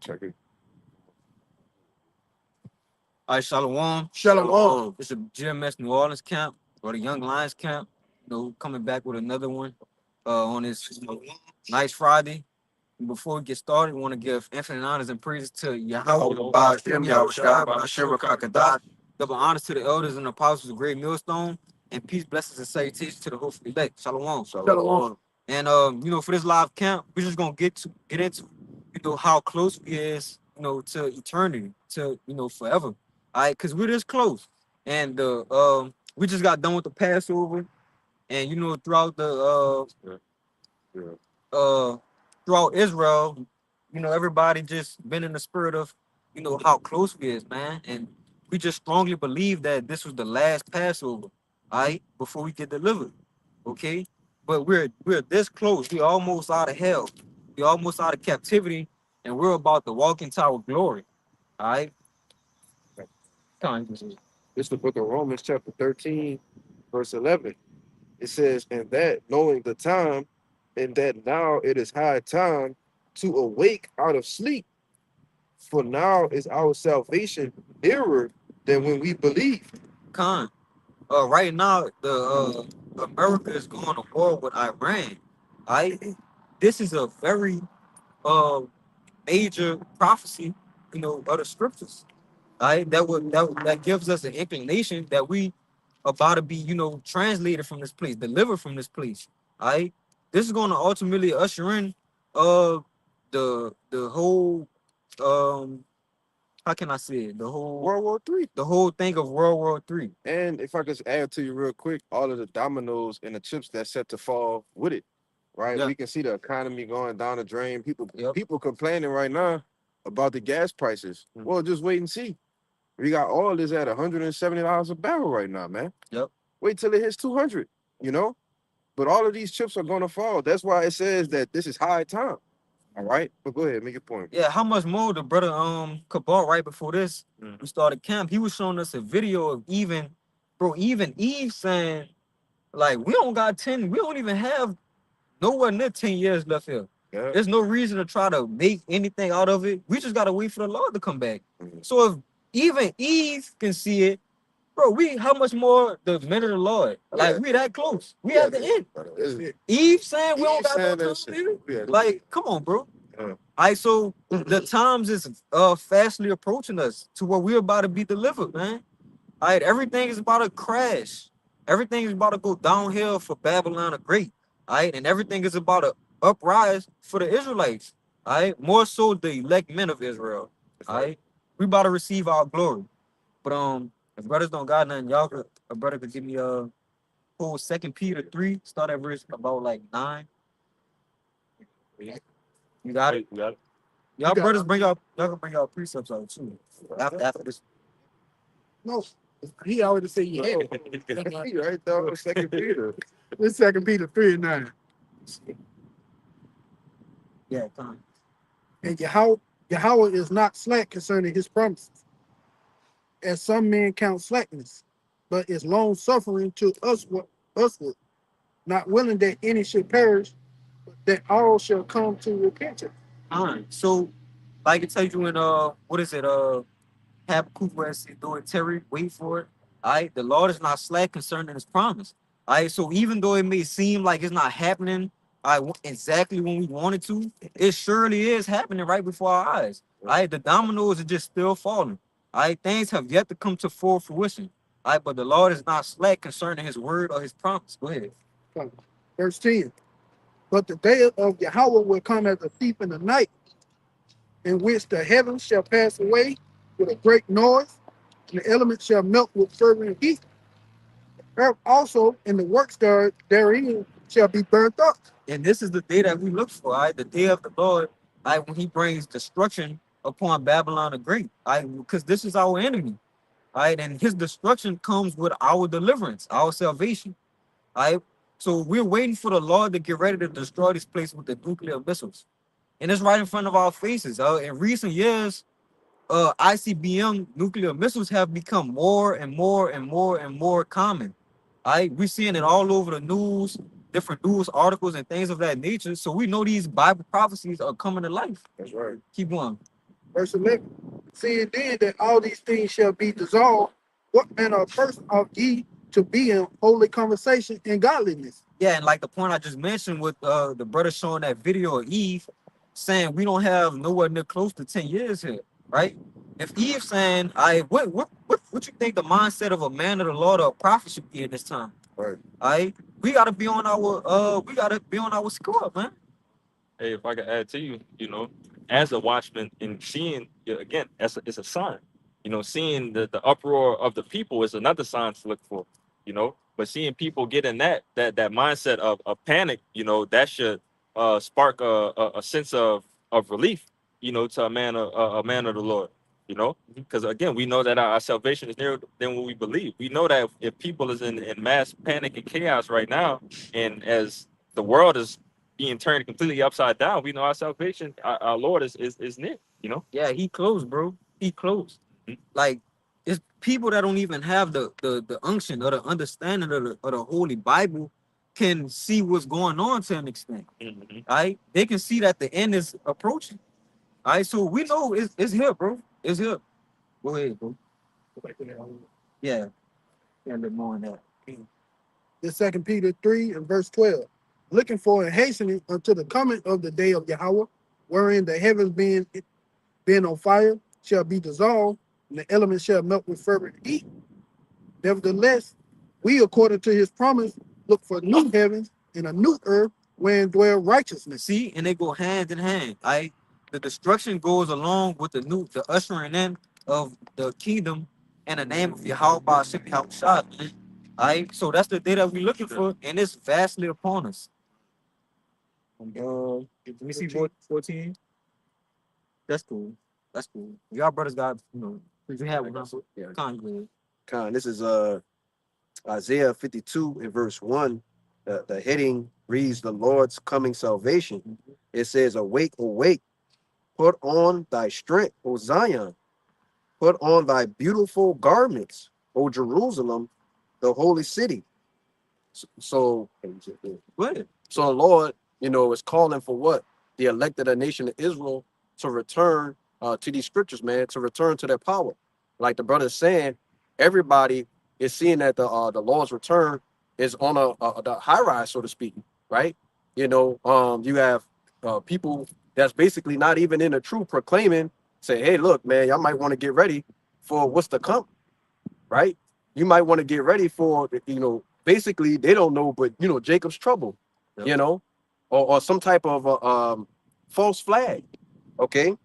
check it. All right, Shalom. Shalom. It's a GMS New Orleans camp or the Young Lions camp. Coming back with another one on this nice Friday. Before we get started, we want to give infinite honors and praises to Yahweh, Ba'ashem, Yahweh Shai, Ba'ashem, Rakakadah. Double honors to the elders and apostles of Great Millstone, and peace, blessings, and salutations to the hopeful elect. Shalom. Shalom. And for this live camp, we're just gonna get into how close we is, to eternity, to forever. All right, because we're this close. And we just got done with the Passover, and throughout the Yeah. throughout Israel, everybody just been in the spirit of, how close we is, man. And we just strongly believe that this was the last Passover, all right, before we get delivered. Okay. But we're this close. We almost out of hell. We almost out of captivity, and we're about to walk into our glory. All right. This is the book of Romans, chapter 13, verse 11. It says, and that knowing the time, and that now it is high time to awake out of sleep. For now is our salvation nearer than when we believed. Con. Right now, the America is going to war with Iran. All right. This is a very major prophecy, of the scriptures. All right, that gives us an inclination that we about to be, translated from this place, delivered from this place. All right, this is going to ultimately usher in the whole how can I say it? The whole World War III. The whole thing of World War III. And if I could add to you real quick, all of the dominoes and the chips that's set to fall with it. Right, Yeah. we can see the economy going down the drain. People Yep. complaining right now about the gas prices. Well, just wait and see. We got all this at $170 a barrel right now, man. Yep. Wait till it hits 200, But all of these chips are going to fall. That's why it says that this is high time. All right, but go ahead, make your point. Yeah, how much more the brother Cabal right before this we started camp, he was showing us a video of even Eve saying, like, we don't even have nowhere near 10 years left here. Yeah. There's no reason to try to make anything out of it. We just gotta wait for the Lord to come back. So if even Eve can see it, bro, how much more the men of the Lord? Like, we that close. We at the end. Eve saying we don't got no time, nigga. Like, come on, bro. All right, so the times is fastly approaching us to where we're about to be delivered, man. All right, everything is about to crash. Everything is about to go downhill for Babylon the Great. All right, and everything is about to uprise for the Israelites. All right, more so the elect men of Israel. All right, we about to receive our glory. But if brothers don't got nothing, a brother could give me a whole 2 Peter 3, start at verse about like 9. You got it. Y'all brothers y'all can bring y'all precepts out too. After this. No, he already said you had it. Right there, 2 Peter. This 2 Peter 3:9. Yeah, come on. And Yahweh is not slack concerning his promises, as some men count slackness, but is long suffering to usward, not willing that any should perish, but that all shall come to repentance. So, like it tells you in what is it? Habakkuk where it says, "Do it, Terry, wait for it." All right, the Lord is not slack concerning His promise. All right, so even though it may seem like it's not happening, exactly when we want it to, it surely is happening right before our eyes. All right, the dominoes are just still falling. All right, things have yet to come to full fruition. All right, but the Lord is not slack concerning His word or His promise. Go ahead. Verse 10. But the day of Yahweh will come as a thief in the night, in which the heavens shall pass away with a great noise, and the elements shall melt with fervent heat. Earth also and the works therein shall be burnt up. And this is the day that we look for, all right? The day of the Lord, all right, when He brings destruction upon Babylon the Great, all right? Because this is our enemy, all right? And His destruction comes with our deliverance, our salvation, all right? So we're waiting for the Lord to get ready to destroy this place with the nuclear missiles. And it's right in front of our faces. In recent years, ICBM nuclear missiles have become more and more and more and more common. All right, we're seeing it all over the news, different news articles and things of that nature. So we know these Bible prophecies are coming to life. That's right. Keep going. Verse 11. Seeing then that all these things shall be dissolved, what manner of person ought ye to be in holy conversation and godliness? Yeah, and like the point I just mentioned with the brother showing that video of Eve saying we don't have nowhere near close to 10 years here, right? If Eve saying, what you think the mindset of a man of the Lord or a prophet should be in this time? Right. All right, we gotta be on our score, man. Hey, if I could add to you, as a watchman and seeing, again, it's a sign. Seeing the uproar of the people is another sign to look for. But seeing people get in that mindset of panic, that should spark a sense of relief, to a man of the Lord. Because again, we know that our salvation is nearer than what we believe. We know that if people is in mass panic and chaos right now, and as the world is being turned completely upside down, we know our salvation, our Lord is near. Yeah, he close, bro. He close. Mhm. Like it's people that don't even have the unction or the understanding of the Holy Bible can see what's going on to an extent. Mhm. All right, they can see that the end is approaching. All right, so we know it's here, bro. It's here. Go ahead, bro. Yeah, yeah, a little more on that. This 2 Peter 3 and verse 12. Looking for and hastening unto the coming of the day of Yahweh, wherein the heavens being on fire shall be dissolved, and the elements shall melt with fervent heat. Nevertheless, we, according to his promise, look for new heavens and a new earth wherein dwell righteousness. See, and they go hand in hand. Right, the destruction goes along with the ushering in of the kingdom in the name of Yahweh Ba'ashem Yahushua, man. All right, so that's the day that we're looking for, and it's vastly upon us. Let me see 14. That's cool. That's cool. Y'all brothers got, we have one. Yeah. Con, This is Isaiah 52 and verse 1. The heading reads the Lord's coming salvation. It says, awake, awake, put on thy strength, O Zion, put on thy beautiful garments, O Jerusalem, the holy city. So What? So the Lord, is calling for what? The elected a nation of Israel to return to these scriptures, man, to return to their power. Like the brother is saying, everybody is seeing that the Lord's return is on the high rise, so to speak, right? You have people that's basically not even in the truth proclaiming, say, hey, look, man, y'all might want to get ready for what's to come, right? You might want to get ready for, basically they don't know, but Jacob's trouble, you know, or some type of false flag. Okay,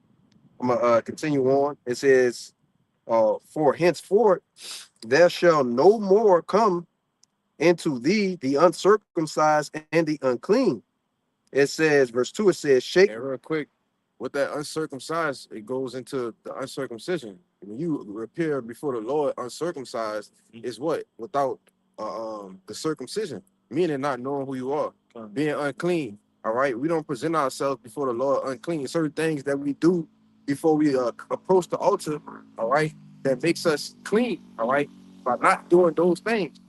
I'm gonna continue on. It says, for henceforth there shall no more come into thee the uncircumcised and the unclean. It says, verse 2, it says, shake. And real quick, with that uncircumcised, it goes into the uncircumcision. When you appear before the Lord uncircumcised, is what? Without the circumcision, meaning not knowing who you are, being unclean. All right, we don't present ourselves before the Lord unclean. Certain things that we do before we approach the altar, all right, that makes us clean. All right, by not doing those things,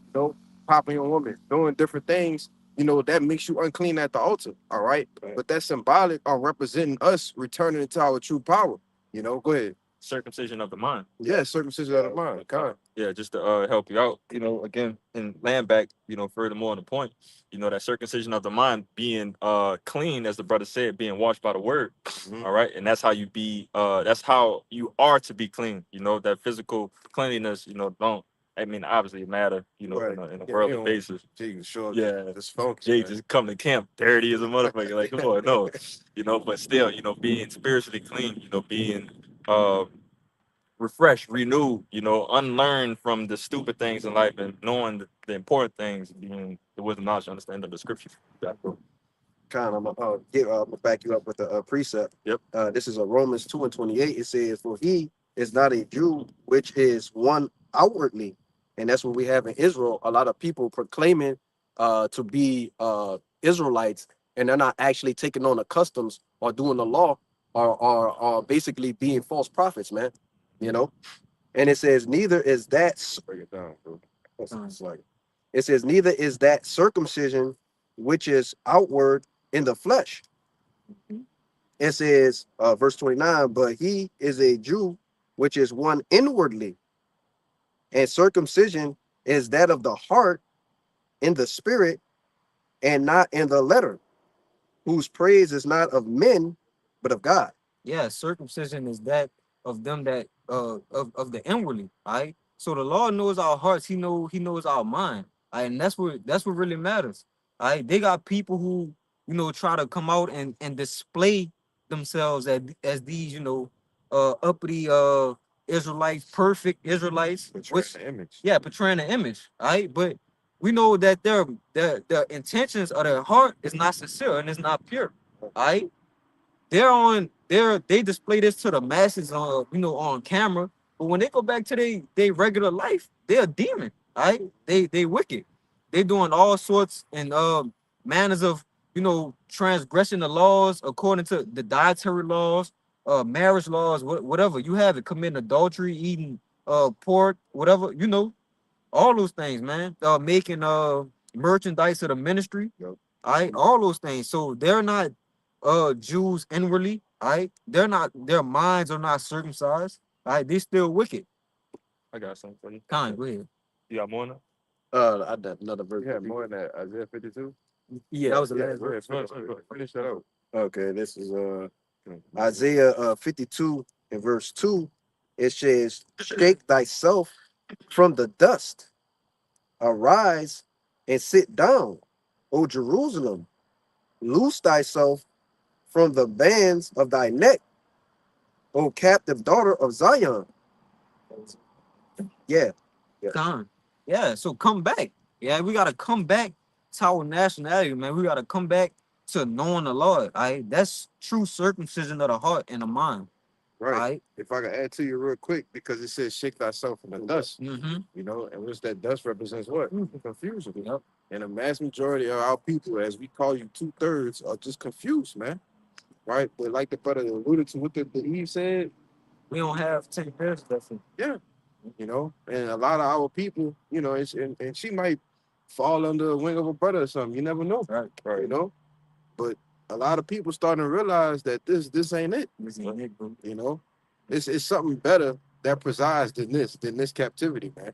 popping a woman, doing different things, that makes you unclean at the altar. All right. But that's symbolic of representing us returning into our true power. Go ahead. Circumcision of the mind. Yeah, circumcision of the mind. God. Yeah, just to help you out, again, and land back, furthermore on the point, that circumcision of the mind being clean, as the brother said, being washed by the word. Mhm. All right. And that's how you that's how you are to be clean. That physical cleanliness, don't, obviously it matter, Right. in a Yeah, worldly basis. Jesus, sure. Yeah. It's funky. Jay Man. just come to camp dirty as a motherfucker. Like, come on, no. But still, being spiritually clean, being refreshed, renewed, unlearned from the stupid things in life and knowing the important things, being the wisdom, knowledge, understanding of the scripture. Yeah, bro. I'm gonna back you up with a precept. Yep. This is a Romans 2 and 28. It says, for he is not a Jew, which is one outwardly. And that's what we have in Israel. A lot of people proclaiming to be Israelites, and they're not actually taking on the customs or doing the law, or basically being false prophets, man. And it says, neither is that. Break it down, bro. It's like It says, neither is that circumcision which is outward in the flesh. It says, verse 29, but he is a Jew, which is one inwardly, and circumcision is that of the heart in the spirit and not in the letter, whose praise is not of men, but of God. Yeah, circumcision is that of them that of the inwardly. All right. So the Lord knows our hearts. He knows our mind. All right, and that's what really matters. All right. They got people who, try to come out and display themselves as these, uppity Israelites, perfect Israelites, Portraying which the image. yeah, portraying the image. All right. But we know that their intentions of their heart is not sincere and it's not pure. All right. They display this to the masses on on camera, but when they go back to their regular life, they're a demon. Right? They wicked. They doing all sorts and manners of transgressing the laws according to the dietary laws, marriage laws, whatever you have it, committing adultery, eating pork, whatever all those things, man. Making merchandise of the ministry. Yep. All right, all those things. So they're not Jews inwardly. All right, they're not. Their minds are not circumcised. All right, they still wicked. I got something for you. Kind, go ahead. You got more now? I got another verse. You had more than that. Isaiah 52. Yeah, that was the Yeah, last go ahead. verse. Finish that out. Okay, this is Isaiah 52 and verse 2. It says, shake thyself from the dust, arise and sit down, O Jerusalem, loose thyself from the bands of thy neck, O captive daughter of Zion. Yeah, yeah, Kind. Yeah. So come back. Yeah, we gotta come back to our nationality, man. We gotta come back to knowing the Lord. All right, that's true circumcision of the heart and the mind. All Right. right. If I could add to you real quick, because it says shake thyself from the dust, Mm-hmm. and which that dust represents what? Confusion. Yep. And the mass majority of our people, as we call you 2/3, are just confused, man. Right? But like the brother alluded to what the Eve said, We don't have 10 pairs. That's it. yeah, and a lot of our people, and she might fall under the wing of a brother or something. You never know. Right. But a lot of people starting to realize that this ain't it. This ain't it, bro. It's something better that presides than this captivity, man.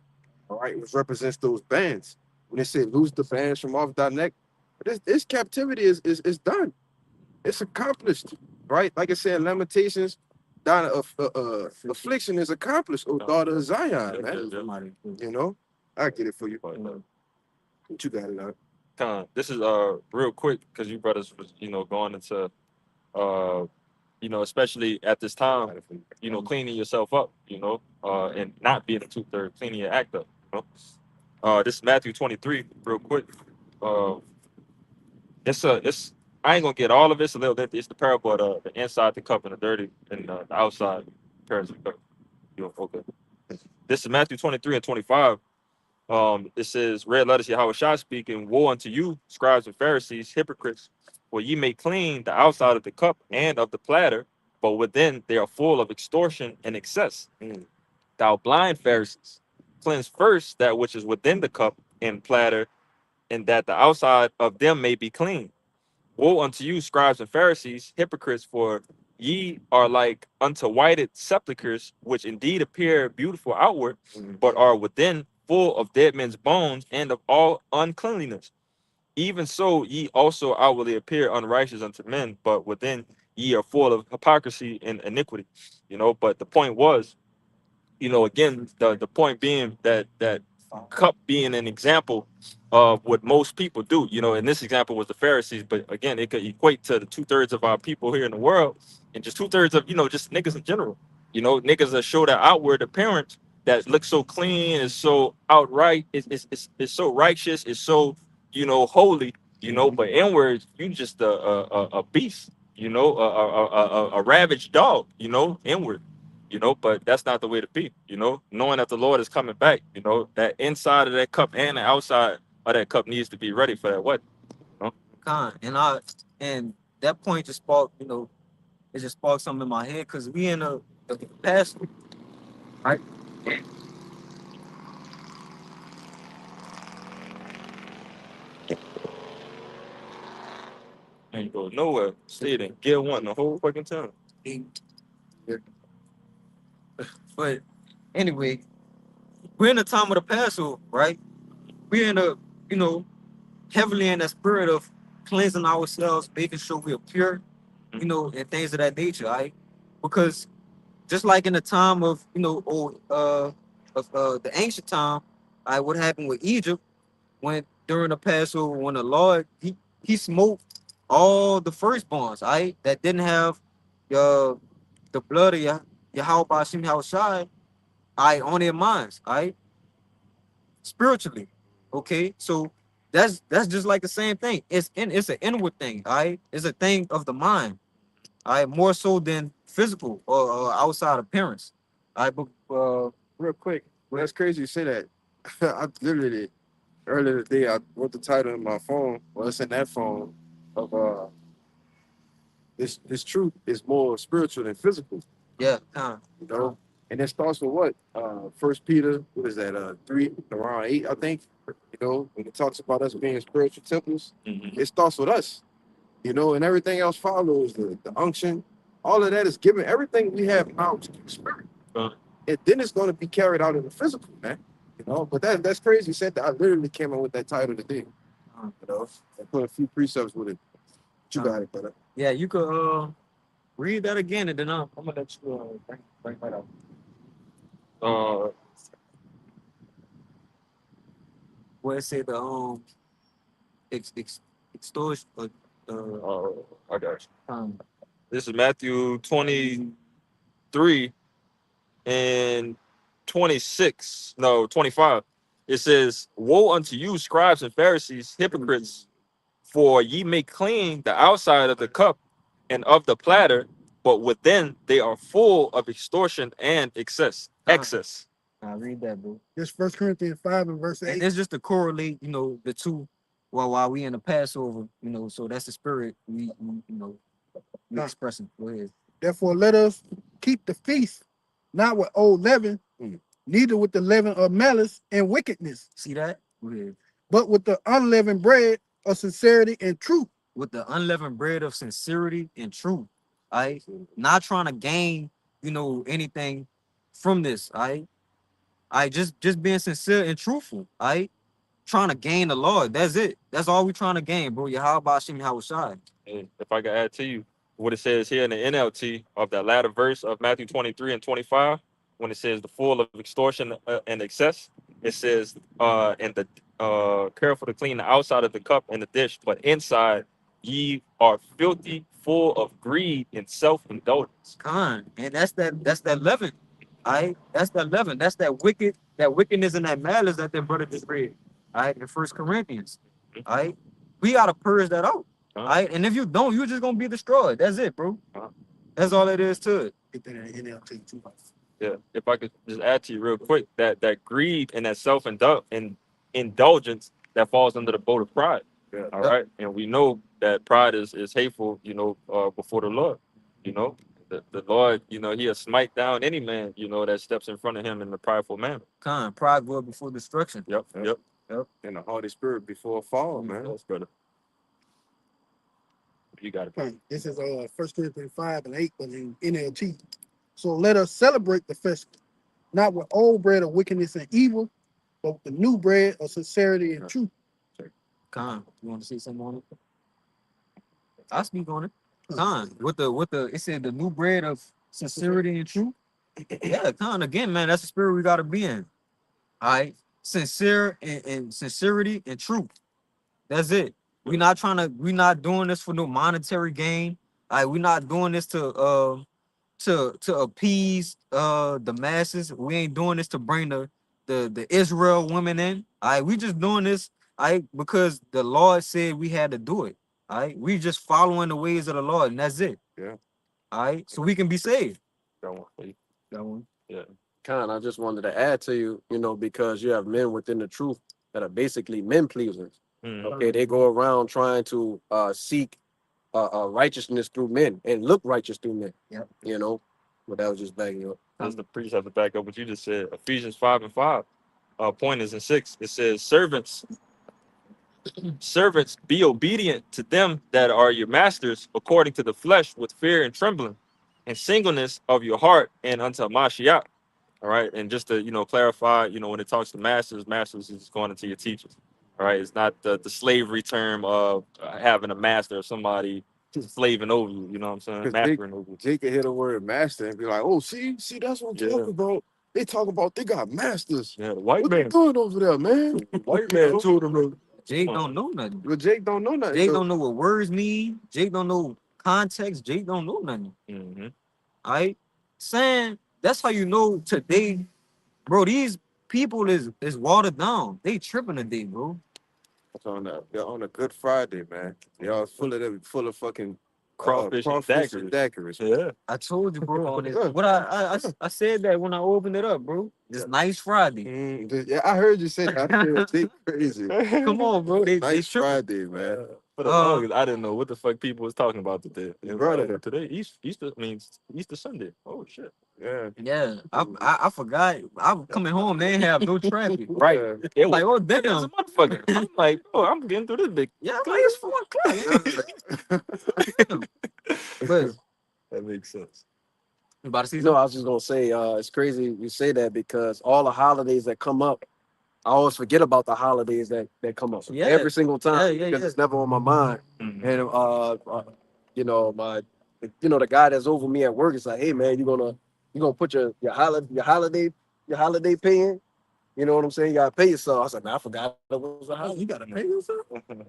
All right, which represents those bands. When they say lose the bands from off thy neck, this captivity is done. It's accomplished, right? Like I said, Lamentations, affliction is accomplished, oh daughter of Zion, man. I get it for you. But you got it out. This is real quick because you brothers was going into uh especially at this time, cleaning yourself up, and not being a 2/3, cleaning your act up. This is Matthew 23, real quick. Uh, it's I ain't gonna get all of it. It's a little bit. It's the parable of the inside the cup and the dirty and the outside parents of the cup. Okay. This is Matthew 23 and 25. It says, red letters, Yahweh Shah speaking, woe unto you, scribes and Pharisees, hypocrites, for ye may clean the outside of the cup and of the platter, but within they are full of extortion and excess. Thou blind Pharisees, cleanse first that which is within the cup and platter, and that the outside of them may be clean. Woe unto you, scribes and Pharisees, hypocrites, for ye are like unto whited sepulchres, which indeed appear beautiful outward, but are within full of dead men's bones and of all uncleanliness. Even so, ye also outwardly appear unrighteous unto men, but within ye are full of hypocrisy and iniquity. But the point was, again, the point being that cup being an example of what most people do. And this example was the Pharisees, but again, it could equate to the 2/3 of our people here in the world, and just 2/3 of just niggas in general. Niggas that show that outward appearance that looks so clean, is so outright, it's so righteous, it's so holy. But inward, you just a beast. A ravaged dog. Inward. But that's not the way to be, knowing that the Lord is coming back, that inside of that cup and the outside of that cup needs to be ready for that wedding. Con. And that point just sparked, it just sparked something in my head because we in the past, right? ain't go nowhere. Stayed in gear one the whole fucking time. But anyway, we're in the time of the Passover, right? We're in a, you know, heavily in the spirit of cleansing ourselves, making sure we're pure, you know, and things of that nature, right? Because just like in the time of, you know, the ancient time, what happened with Egypt when during the Passover, when the Lord he smote all the firstborns, right, that didn't have the blood of Yahweh Bashim Yahushai, on their minds, spiritually. Okay, so that's just like the same thing. It's an inward thing, It's a thing of the mind, more so than physical or outside appearance. But Real quick, that's crazy you say that. I literally earlier today I wrote the title in my phone. Well, it's in that phone of this truth is more spiritual than physical. yeah, You know, and it starts with what? First Peter, what is that? 3 around 8, I think. You know, when it talks about us being spiritual temples, it starts with us. You know, and everything else follows the unction. All of that is given. Everything we have now to the spirit. And then it's going to be carried out in the physical, man. You know, but that's crazy. You said that. I literally came up with that title today. You know, I put a few precepts with it. But you got it, brother. yeah, you could read that again, and then I'm gonna let you bring that up. Where it say the extortion. I got you. Um, This is Matthew 23 and 26. No, 25. It says, "Woe unto you, scribes and Pharisees, hypocrites! For ye make clean the outside of the cup and of the platter, but within they are full of extortion and excess." I read that, bro. This 1 Corinthians 5 and verse And 8. it's just to correlate, you know, the two. Well, while we in the Passover, you know, so that's the spirit we expressing. Go ahead. Therefore, let us keep the feast, not with old leaven, neither with the leaven of malice and wickedness, See that? Go ahead. but with the unleavened bread of sincerity and truth. With the unleavened bread of sincerity and truth. Not trying to gain, you know, anything from this. Just being sincere and truthful. Trying to gain the Lord. That's it. That's all we trying to gain, bro. Yahweh Hashem Yahushai. And if I can add to you what it says here in the NLT of that latter verse of Matthew 23 and 25, when it says the full of extortion and excess, it says, and the careful to clean the outside of the cup and the dish, but inside ye are filthy, full of greed and self-indulgence. And that's that leaven. That's that leaven. That's that wickedness and that malice that their brother just read. In First Corinthians. We gotta purge that out. And if you don't, you're just gonna be destroyed. That's it, bro. That's all it is to it. Get that in NLT too. Yeah, if I could just add to you real quick, that greed and that indulgence that falls under the boat of pride. Yeah. All right. And we know that pride is hateful, you know, before the Lord. You know, the Lord, you know, he'll smite down any man, you know, that steps in front of him in a prideful manner. Pride go before destruction. Yep. And the Holy Spirit before a fall, man. Yes, brother. You got it. This is 1 Corinthians 5 and 8, but in NLT. So let us celebrate the festival, not with old bread of wickedness and evil, but with the new bread of sincerity and truth. You want to see something on it? I'll speak on it. With the it said the new bread of sincerity and truth. Yeah, again, man, that's the spirit we gotta be in. All right, sincere and sincerity and truth. That's it. We're not doing this for no monetary gain. We're not doing this to appease the masses. We ain't doing this to bring the Israel women in. We just doing this because the Lord said we had to do it. We just following the ways of the Lord, and that's it. Yeah. So we can be saved. That one, please. That one. Yeah. I just wanted to add to you, you know, because you have men within the truth that are basically men pleasers. Okay, they go around trying to seek righteousness through men and look righteous through men. Yep. You know, but that was just backing up. As the priest have to back up what you just said. Ephesians 5 and 5. Point is in 6. It says, servants, Servants, be obedient to them that are your masters according to the flesh with fear and trembling and singleness of your heart and unto Mashiach. All right. And just to, clarify, when it talks to masters, masters is going into your teachers. All right. It's not the slavery term of having a master or somebody slaving over you. You know what I'm saying? Because Mastering over you. Jake can hear the word master and be like, oh, see, that's what I'm talking about. They talk about they got masters. Yeah, the white What man. they doing over there, man? White man told him. Jake don't know nothing. But Jake don't know nothing. Jake don't know what words mean. Jake don't know context. Jake don't know nothing. Mm-hmm. All right, saying that's how you know today, bro. These people is watered down. They tripping today, bro. They're on a Good Friday, man. Y'all full of fucking Crawfish and daiquiris. Yeah. I told you, bro. On this, what I said that when I opened it up, bro. This nice Friday. Yeah, I heard you say that. I said, they crazy. Come on, bro. They Nice tripping. Friday, man. For the longest, I didn't know what the fuck people was talking about today. Brother. Today, Easter means Easter Sunday. Oh shit. Yeah. Yeah, I forgot. I'm coming home. They ain't have no traffic. Right. Yeah. It was Like, oh as a damn. motherfucker. I'm like, oh, I'm getting through this big. Yeah, I'm like, it's 4 o'clock. But That makes sense. you about to see No, something? I was just gonna say, it's crazy you say that because all the holidays that come up, I always forget about the holidays that come up Yeah. every single time Yeah, because yeah. it's never on my mind. Mhm. And the guy that's over me at work is like, hey man, you gonna put your holiday pay in? You know what I'm saying? You gotta pay yourself. I was like, man, I forgot it was a holiday. You gotta pay yourself.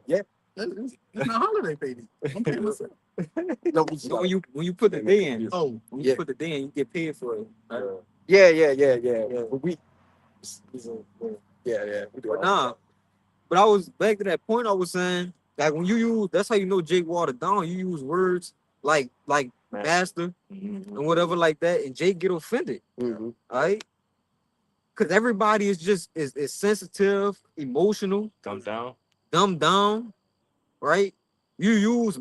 Yeah. It's not holiday pay. I'm paying myself. No, So when you put the day in, Oh, when Yeah. you put the day in, you get paid for it. Right? yeah. But we, yeah. We do But all nah. But I was back to that point I was saying, like when you use, that's how you know Jake watered down. You use words like master Mhm. and whatever like that, and Jake get offended. Mhm. All right. Because everybody is just is sensitive, emotional, dumbed down, right? You use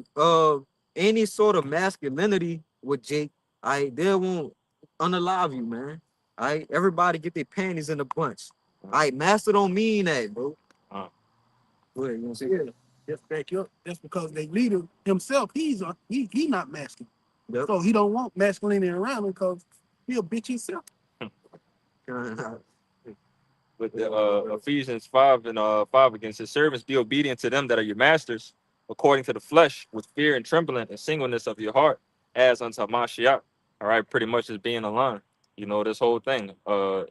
any sort of masculinity with Jake, they won't unalive you, man. All right, everybody get their panties in a bunch. All right, master don't mean that, bro. Go ahead, you want to say that? just back up. That's because they leader himself, he not masculine. Yep. So he don't want masculinity around him because he a bitch himself. With the Ephesians 5 and 5 against his servants, be obedient to them that are your masters, according to the flesh, with fear and trembling and singleness of your heart, as unto Mashiach. All right, pretty much is being aligned. This whole thing,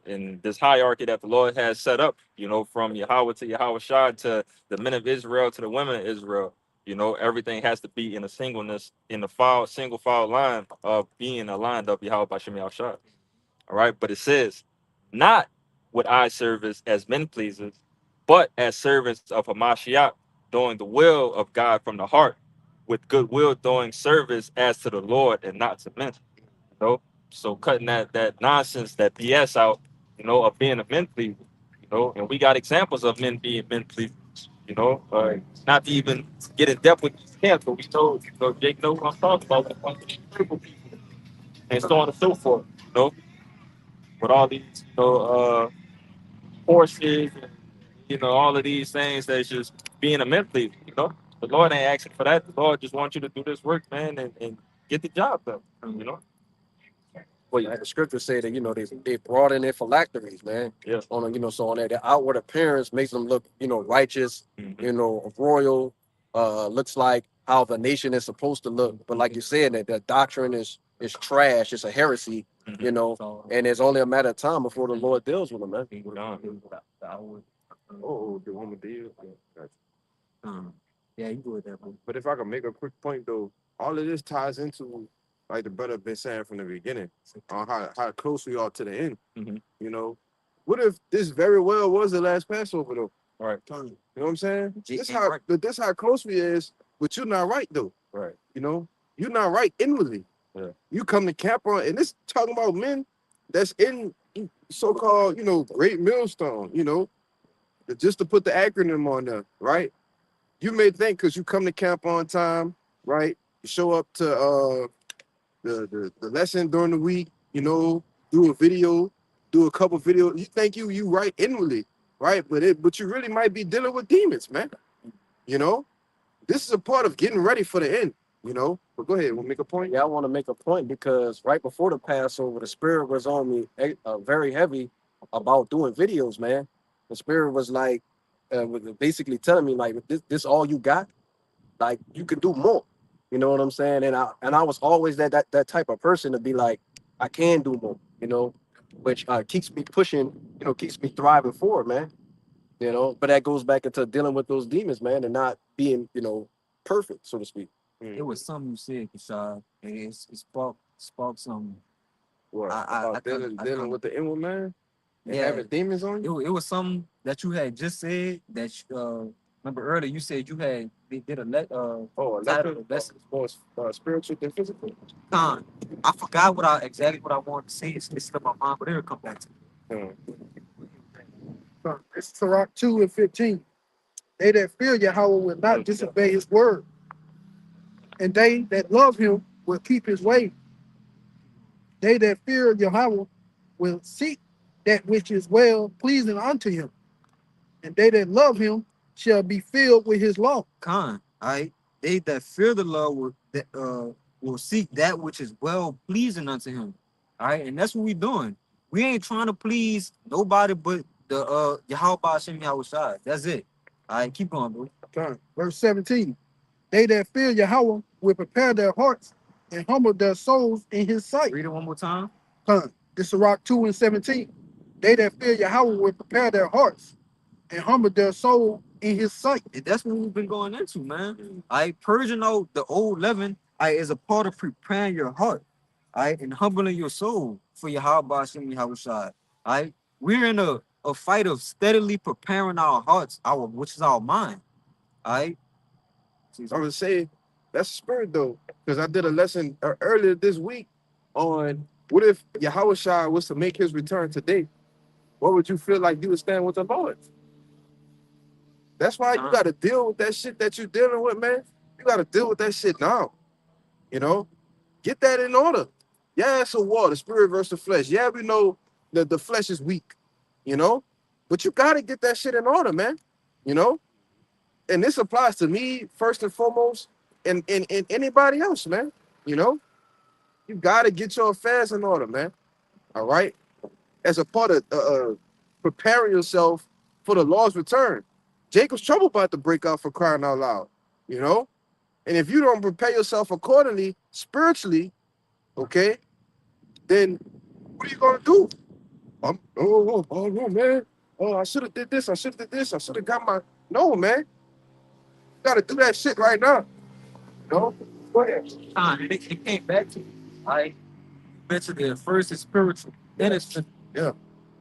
in this hierarchy that the Lord has set up, from Yahweh to Yahweh Shai to the men of Israel to the women of Israel. Everything has to be in a singleness, in the single file line of being aligned up Yahweh by Shem Shai. All right, but it says, not with eye service as men pleasers, but as servants of Hamashiach, doing the will of God from the heart, with goodwill doing service as to the Lord and not to men. So cutting that nonsense, that BS out, of being a men pleaser, and we got examples of men being men pleasers, not to even get in depth with these camps, but we know, Jake knows what I'm talking about, when it comes to critical people and so on and so forth, with all these, horses and all of these things that's just being a men pleaser. The Lord ain't asking for that. The Lord just wants you to do this work, man, and get the job done. Well, the scriptures say that they brought in their phylacteries, man. Yeah. So on that, the outward appearance makes them look righteous, Mhm. royal. Looks like how the nation is supposed to look. But like you said, that the doctrine is trash. It's a heresy. Mhm. And it's only a matter of time before the Lord deals with them, man. Oh, the one with the Yeah, you do it that way. But if I can make a quick point though, all of this ties into like the brother been saying from the beginning on how close we are to the end. Mhm. What if this very well was the last Passover though? Right. You know what I'm saying? Jake This ain't how right. this how close we is, but you're not right though. Right. You're not right inwardly. Yeah. You come to camp on, and this talking about men that's in so-called, great millstone, just to put the acronym on there, right? You may think because you come to camp on time, right? You show up to the lesson during the week, do a video, do a couple videos. You think you right inwardly, right? But you really might be dealing with demons, man. You know, this is a part of getting ready for the end. You know, but go ahead, we'll make a point. Yeah, I want to make a point because right before the Passover, the spirit was on me very heavy about doing videos, man. The spirit was like, was basically telling me like, this all you got? Like you can do more. You know what I'm saying? And I was always that type of person to be like, I can do more. You know, which keeps me pushing. You know, keeps me thriving forward, man. You know, but that goes back into dealing with those demons, man, and not being, perfect, so to speak. It was something you said, Kashad, and it sparked some. What I about couldn't, dealing with the inward man and yeah. having demons on you? It was something that you had just said that remember earlier you said you had they did a Oh, title electric, of lesson. more spiritual than physical. Con. I forgot exactly what I wanted to say. It's slipped my mind, but it'll come back to me. It's Sirach 2 and 15. They that fear Yahweh will not disobey his word, and they that love him will keep his way. They that fear Yahweh will seek that which is well pleasing unto him, and they that love him shall be filled with his law. Con. Alright. They that fear the Lord will seek that which is well pleasing unto him. Alright, and that's what we doing. We ain't trying to please nobody but the Yahweh Hashem Yahweh Shai. That's it. Alright, keep going, bro. Verse 17. They that fear Yahweh will prepare their hearts and humble their souls in his sight. Read it one more time. This is Sirach 2 and 17. They that fear Yahweh will prepare their hearts and humble their soul in his sight. And that's what we've been going into, man. Purging out the old leaven, is a part of preparing your heart, and humbling your soul for your Hashem Yahweh Shai. We're in a fight of steadily preparing our hearts, which is our mind. I would say that's spirit though, because I did a lesson earlier this week on what if Yahweh Shai was to make his return today? What would you feel like you would stand with the Lord? That's why you got to deal with that shit that you're dealing with, man. You got to deal with that shit now. You know, get that in order. Yeah, it's a war, the spirit versus the flesh. Yeah, we know that the flesh is weak, you know, but you got to get that shit in order, man. You know, and this applies to me first and foremost, and anybody else, man. You know, you got to get your affairs in order, man. All right, as a part of preparing yourself for the Lord's return. Jacob's trouble about to break out for crying out loud, you know? And if you don't prepare yourself accordingly, spiritually, okay, then what are you going to do? Oh, man. Oh, I should have did this. I should have did this. I should have got my... No, man. You got to do that shit right now. No? Go ahead. It came back to me. You mentioned it first is spiritual, then it's physical. Yeah.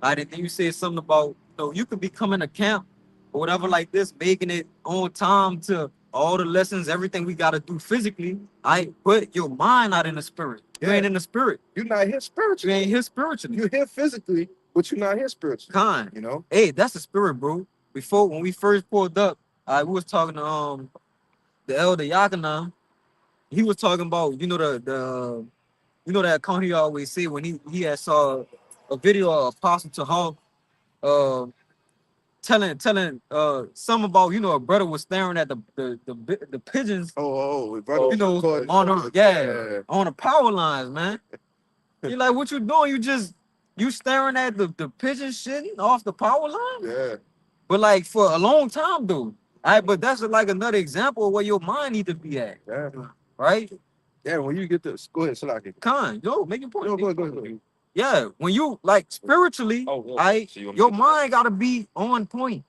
And then you said something about, you could be coming to camp or whatever like this, making it on time to all the lessons, everything we got to do physically. But your mind not in the spirit. You ain't in the spirit. You're not here spiritually. You ain't here spiritually. You're here physically, but you're not here spiritually. You know? Hey, that's the spirit, bro. When we first pulled up, we was talking to the elder Yakana. He was talking about, that account he always say when he had saw a video of Apostle Tahal telling some about, a brother was staring at the pigeons. Brother, on the power lines, man. You're like, what you doing? You staring at the pigeon shitting off the power line? Yeah. But like for a long time, dude. But that's like another example of where your mind need to be at. Yeah. Right? Yeah, when you get this, go ahead, Salaki. Make your point. Go ahead. Yeah, when you like spiritually, your mind gotta be on point.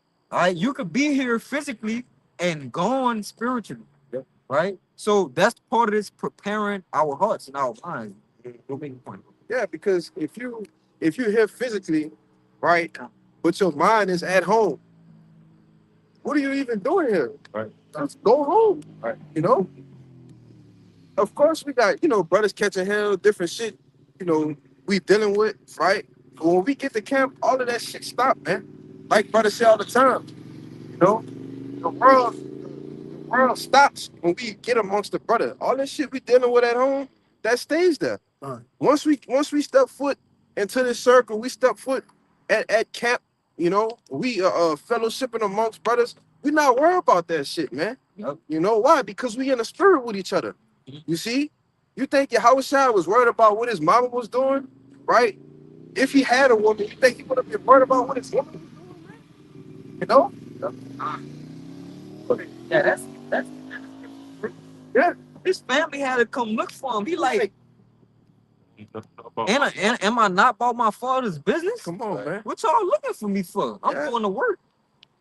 You could be here physically and gone spiritually. Yep. Right? So that's part of this preparing our hearts and our minds. Go make your point. Yeah, because if you're here physically, right, but your mind is at home, what are you even doing here? Right. Just go home. Right. You know? Of course, we got, brothers catching hell, different shit, we dealing with, right? But when we get to camp, all of that shit stop, man. Like brothers say all the time, the world stops when we get amongst the brother. All this shit we dealing with at home, that stays there. Once we step foot into this circle, we step foot at camp, we fellowshipping amongst brothers, We're not worried about that shit, man. Yep. You know why? Because we in the spirit with each other. You see? You think Yahushua was worried about what his mama was doing, right? If he had a woman, you think he would have been worried about what his woman was doing, man? You know? Yeah, that's Yeah. his family had to come look for him. He like, About am I not about my father's business? Come on, man. What y'all looking for me for? I'm Yeah. going to work,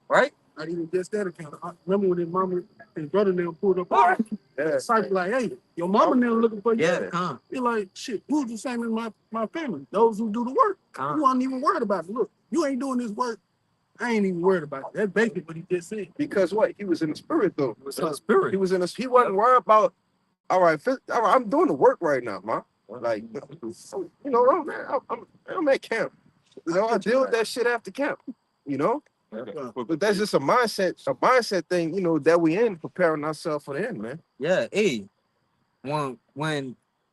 right? Not even just that account. I remember when his mama, his brother now pulled up on him. Yeah. Disciple like, hey, your mama now looking for you. Yeah, come, He like, shit, who's the same as my family? Those who do the work. come. You wasn't even worried about it. Look, you ain't doing this work. I ain't even worried about it. That's basically what he just said. Because what? He was in the spirit, though. It was in the spirit. He was in the. He wasn't worried about. All right, I'm doing the work right now, man. Like, so, you know, I'm at camp. You know, I deal with that shit after camp. You know, but that's just a mindset thing. You know, that we in preparing ourselves for the end, man. Yeah, hey, when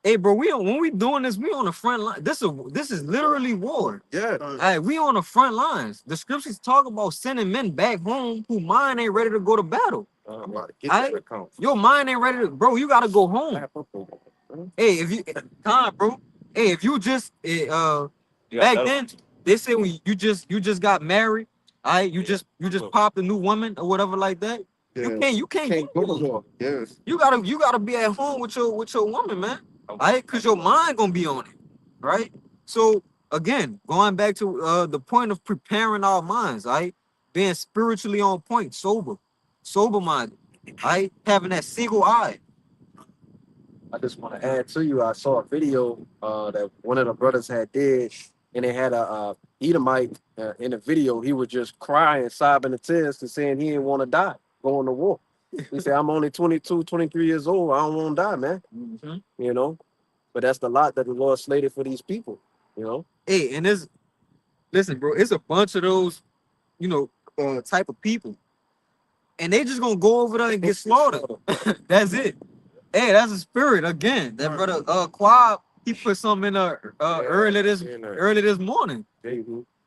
hey, bro, when we doing this, we on the front line. This is literally war. Yeah. Hey, we on the front lines. The scriptures talk about sending men back home who mind ain't ready to go to battle. I'm about to get Aight. that account. Your mind ain't ready to, bro. You gotta go home. Hey, if you bro. Hey, if you just back then they say when you just got married, you just popped a new woman or whatever like that. Yeah. You can't Go go. to war. Yes. You gotta be at home with your woman, man. Cause your mind gonna be on it, right? So again, going back to the point of preparing our minds, being spiritually on point, sober minded, having that single eye. I just want to add to you. I saw a video that one of the brothers had did, and they had a Edomite in the video. He was just crying, sobbing the tears, and saying he didn't want to die, going to war. He said, "I'm only 22, 23 years old. I don't want to die, man." Mm-hmm. You know, but that's the lot that the Lord slated for these people. You know. Hey, and listen, bro, it's a bunch of those, type of people, and they just gonna go over there and get slaughtered. That's it. Hey, that's a spirit again. That brother Quab, he put something in early this morning,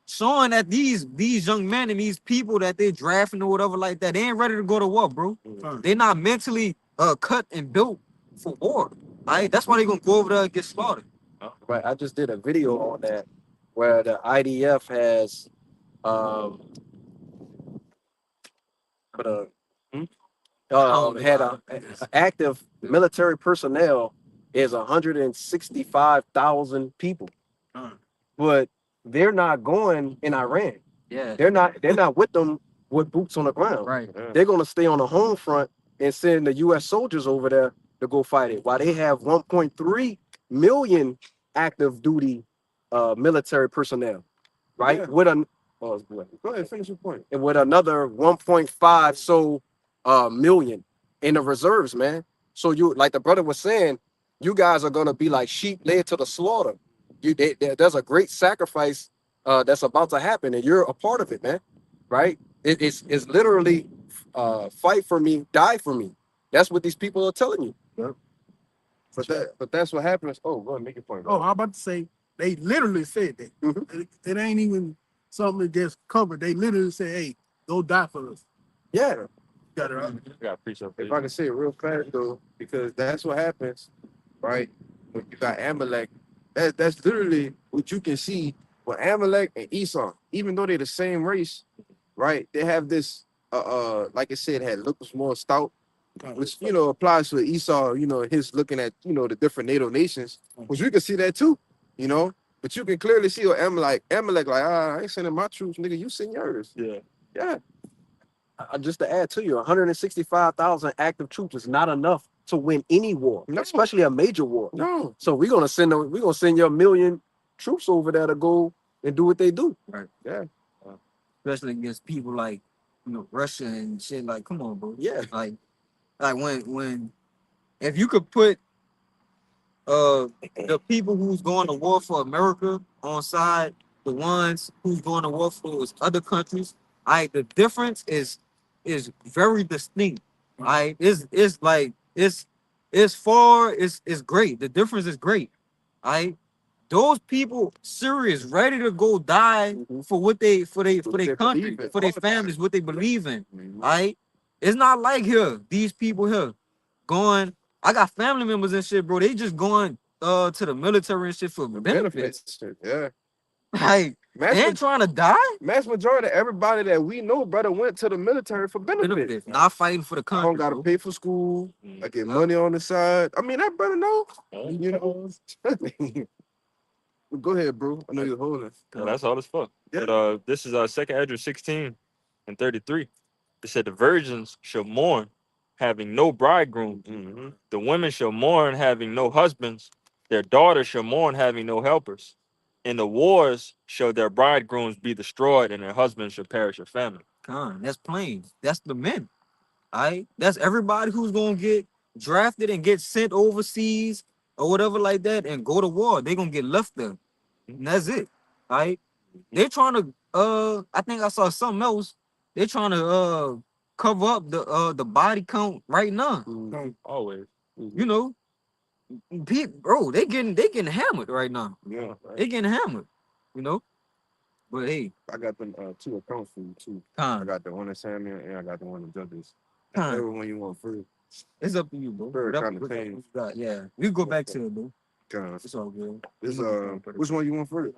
showing that these young men and these people that they drafting or whatever like that, they ain't ready to go to war, bro. They not mentally cut and built for war. That's why they gonna go over there and get slaughtered. Right. I just did a video on that where the IDF has put a had a active military personnel is 165,000 people, but they're not going in Iran. Yeah, They're not with them with boots on the ground. right. They're gonna stay on the home front and send the U.S. soldiers over there to go fight it. While they have 1.3 million active duty military personnel, right? Yeah. With a Go ahead, finish your point. and with another 1.5 million in the reserves, man. So you, like the brother was saying, you guys are gonna be like sheep led to the slaughter. There's a great sacrifice that's about to happen, and you're a part of it, man. Right? It's literally fight for me, die for me. That's what these people are telling you. But that's what happens. Oh, go ahead, make your point. Oh, I'm about to say, they literally said that. It ain't even something that just covered. They literally said, hey, go die for us. Yeah. Got it right. If I can say it real fast though, because that's what happens, right? When you got Amalek, that's literally what you can see with Amalek and Esau, even though they're the same race, right? They have this like I said, had looks more stout, which applies to Esau, his looking at the different NATO nations, which we can see that too, but you can clearly see what Amalek like, I ain't sending my troops, nigga, you send yours. Yeah. Just to add to you, 165,000 active troops is not enough to win any war, especially a major war. No. So we're gonna send you 1 million troops over there to go and do what they do. Right. Yeah. Especially against people like Russia and shit. Like, come on, bro. Yeah. Like when if you could put the people who's going to war for America on side the ones who's going to war for those other countries, the difference is very distinct. It's great. The difference is great. those people serious, ready to go die for what for their country, for their families, what they believe in. Right? It's not like here, these people here going. I got family members and shit, bro. They just going to the military and shit for benefits. Yeah. Like, Mass, they ain't trying to die. mass majority of everybody that we know, brother, went to the military for benefits. Not fighting for the I country. don't gotta bro. pay for school. I get money on the side. I mean, that brother know. You know. Go ahead, bro. I know you're holding. Yeah, that's all it's for. Yeah. But this is 2nd Ezra 16 and 33. It said the virgins shall mourn, having no bridegroom. Mm-hmm. The women shall mourn, having no husbands. Their daughters shall mourn, having no helpers. In the wars shall their bridegrooms be destroyed, and their husbands shall perish of famine. That's plain. That's the men. All right, that's everybody who's gonna get drafted and get sent overseas or whatever like that and go to war. They're gonna get left there. And that's it. All right. They're trying to I think I saw something else. They're trying to cover up the body count right now. Always. You know, bro, they getting hammered right now. Yeah. They getting hammered, you know. But hey, I got them 2 accounts for you too. I Con, got the one in Samuel and I got the one in Judges. Con, Everyone you want first. it's up to you, bro. Very Whatever- kinda whatever thing. you got, yeah, we go back to it, bro. It's all good. This which one you want first?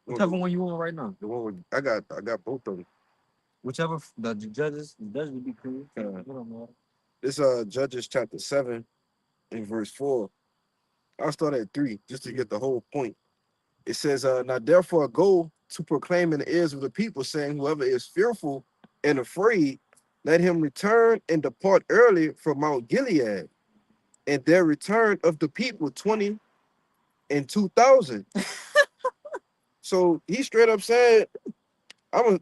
Whichever one you want right now. The one with I got both of them. Whichever the judges would be cool. This Judges chapter 7 and verse 4. I'll start at 3 just to get the whole point. It says, now therefore go to proclaim in the ears of the people, saying, whoever is fearful and afraid, let him return and depart early from Mount Gilead. And there returned of the people 20 and 2,000. So he straight up said, I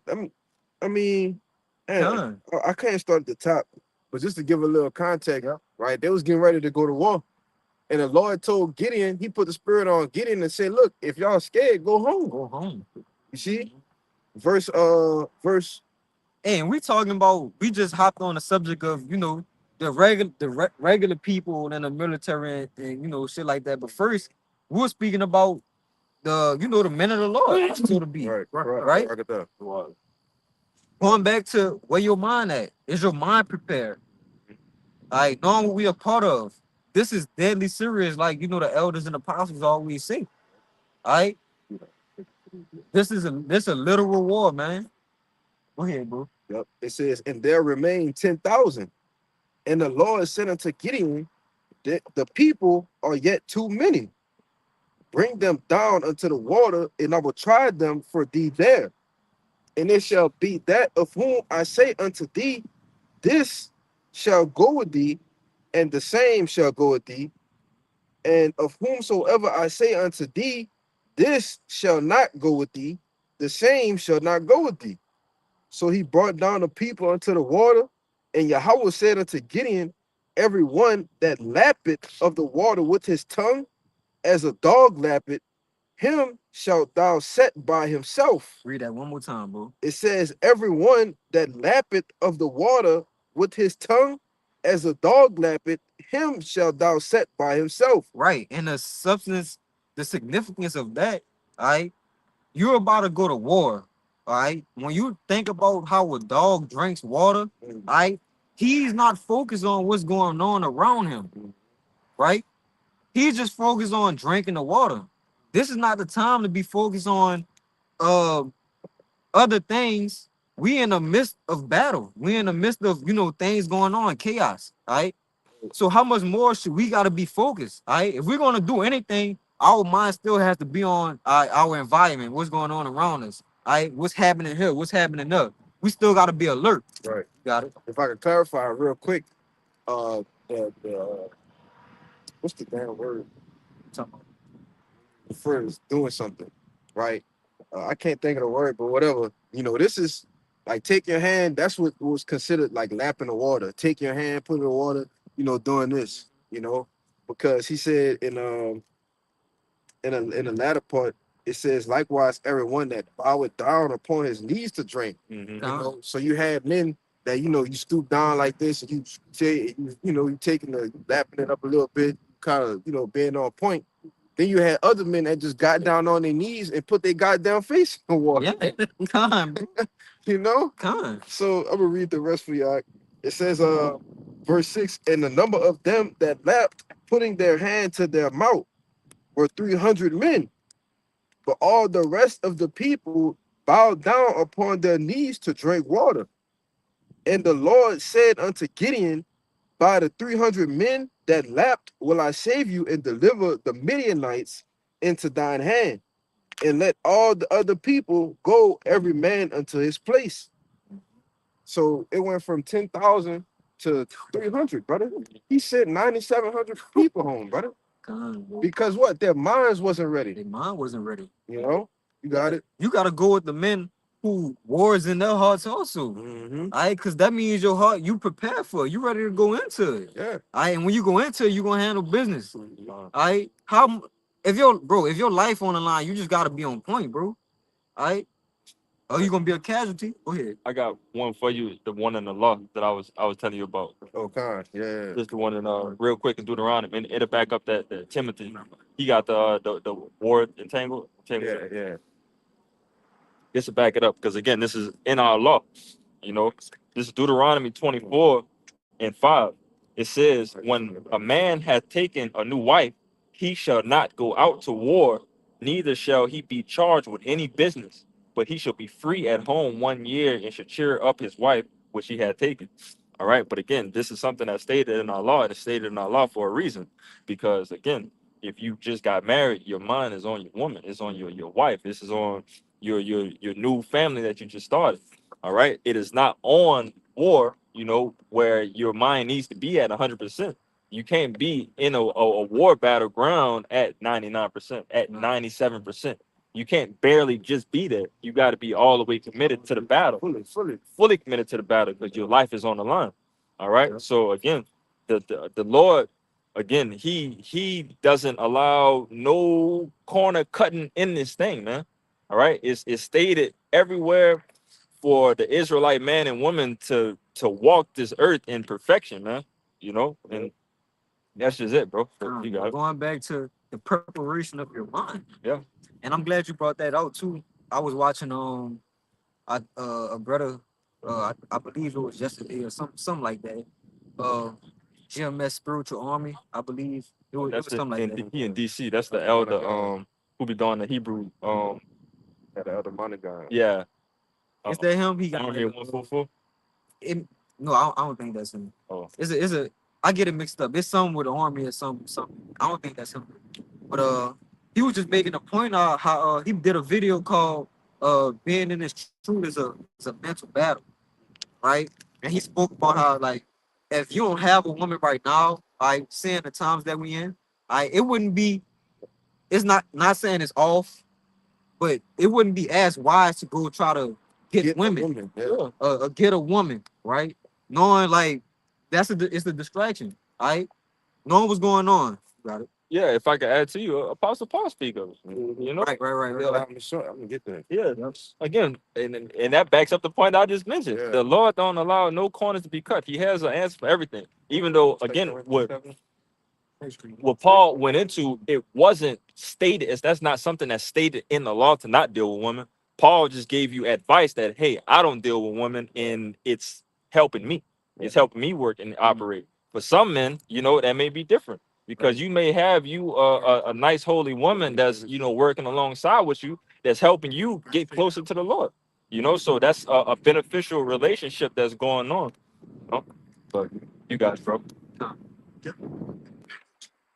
mean, man, I can't start at the top, but just to give a little context, right? They was getting ready to go to war. And the Lord told Gideon, he put the spirit on Gideon and said, look, if y'all scared, go home. Go home. You see? Verse And we talking about, we just hopped on the subject of, you know, the regular people and the military and you know, shit like that. But first, we were speaking about the, you know, the men of the Lord, so to be. Right? I got that. Going back to where your mind at. Is your mind prepared? All right, knowing what we are part of. This is deadly serious, like, you know, the elders and apostles always say. All right? This is a literal war, man. Go ahead, bro. Yep. It says, and there remain 10,000. And the Lord said unto Gideon, the people are yet too many. Bring them down unto the water, and I will try them for thee there. And it shall be that of whom I say unto thee, this shall go with thee, and the same shall go with thee. And of whomsoever I say unto thee, this shall not go with thee, the same shall not go with thee. So he brought down the people unto the water, and Yahweh said unto Gideon, every one that lappeth of the water with his tongue, as a dog lappeth, him shalt thou set by himself. Read that one more time, bro. It says, every one that lappeth of the water with his tongue, as a dog lappeth, him shalt thou set by himself. Right. And the substance, the significance of that, all right, you're about to go to war. All right. When you think about how a dog drinks water, all right, he's not focused on what's going on around him. Right? He's just focused on drinking the water. This is not the time to be focused on other things. We in the midst of battle. We in the midst of, you know, things going on, chaos. All right. So how much more should we got to be focused? All right. If we're gonna do anything, our mind still has to be on our environment, what's going on around us. All right, what's happening here? What's happening there? We still got to be alert. Right. Got it. If I could clarify real quick, the what's the damn word? First doing something, right? I can't think of the word, but whatever. You know, this is like take your hand. That's what was considered like lapping the water. Take your hand, put it in the water. You know, doing this. You know, because he said in the latter part, it says likewise everyone that boweth down upon his knees to drink. You know, so you had men that you stoop down like this, and you taking the lapping it up a little bit, kind of being on point. Then you had other men that just got down on their knees and put their goddamn face in the water. Yeah, con, bro. You know? Con. So I'm gonna read the rest for y'all. It says, verse 6, and the number of them that lapped, putting their hand to their mouth, were 300 men. But all the rest of the people bowed down upon their knees to drink water. And the Lord said unto Gideon, by the 300 men that lapped will I save you and deliver the Midianites into thine hand. And let all the other people go, every man unto his place. So it went from 10,000 to 300, brother. He sent 9,700 people home, brother. Con, bro. Because what? Their minds wasn't ready. Their mind wasn't ready. You know? You got it? You gotta go with the men who wars in their hearts also. Mm-hmm. All right, because that means your heart, you prepare for it. You ready to go into it. Yeah. All right, and when you go into it, you gonna handle business. Mm-hmm. All right, if your life on the line, you just gotta be on point, bro. All right, or you gonna be a casualty. Go ahead. I got one for you, the one in the law that I was telling you about. Oh, God. Yeah. Just the one in real quick in Deuteronomy, and it'll back up that Timothy. He got the war entangled. Yeah. Just to back it up, because again, this is in our law. You know, this is Deuteronomy 24:5. It says, when a man hath taken a new wife, he shall not go out to war, neither shall he be charged with any business, but he shall be free at home 1 year and shall cheer up his wife, which he had taken. All right. But again, this is something that's stated in our law, and it's stated in our law for a reason. Because again, if you just got married, your mind is on your woman, it's on your wife, this is on your new family that you just started. All right. It is not on war, you know, where your mind needs to be at 100%. You can't be in a war battleground at 99%, at 97%. You can't barely just be there. You got to be all the way committed to the battle, fully committed to the battle, because your life is on the line. All right. Yeah. So again, the Lord, again, he doesn't allow no corner cutting in this thing, man. All right. It's stated everywhere for the Israelite man and woman to walk this earth in perfection, man. You know, and that's just it, bro. You got it. Going back to the preparation of your mind. Yeah. And I'm glad you brought that out too. I was watching a brother, I believe it was yesterday or something like that. GMS Spiritual Army, I believe it That's was something like in that. he in DC. That's the elder who be doing the Hebrew Yeah, the other money guy. yeah. Is that him? He got Army 144. no, I don't think that's him. Oh. It's a I get it mixed up. It's something with the army or something. I don't think that's him. But he was just making a point of how he did a video called being in this truth is a mental battle, right? And he spoke about how, like, if you don't have a woman right now, I seeing the times that we in, it wouldn't be, it's not saying it's off, but it wouldn't be as wise to go try to get women. Yeah. Get a woman, right? Knowing, like, it's the distraction, right? Knowing what's going on. Got it. Yeah, if I could add to you, Apostle Paul speak of it. You know? Right. Yeah, Yeah. I'm gonna get that. Yeah. Again, and that backs up the point I just mentioned. Yeah. The Lord don't allow no corners to be cut. He has an answer for everything. Even though, again, what Paul went into, it wasn't stated, that's not something that's stated in the law to not deal with women. Paul just gave you advice that, hey, I don't deal with women, and it's helping me. It's helping me work and operate. For some men, you know, that may be different, because you may have a nice holy woman that's, you know, working alongside with you, that's helping you get closer to the Lord. You know, so that's a beneficial relationship that's going on. You know? But you guys, bro.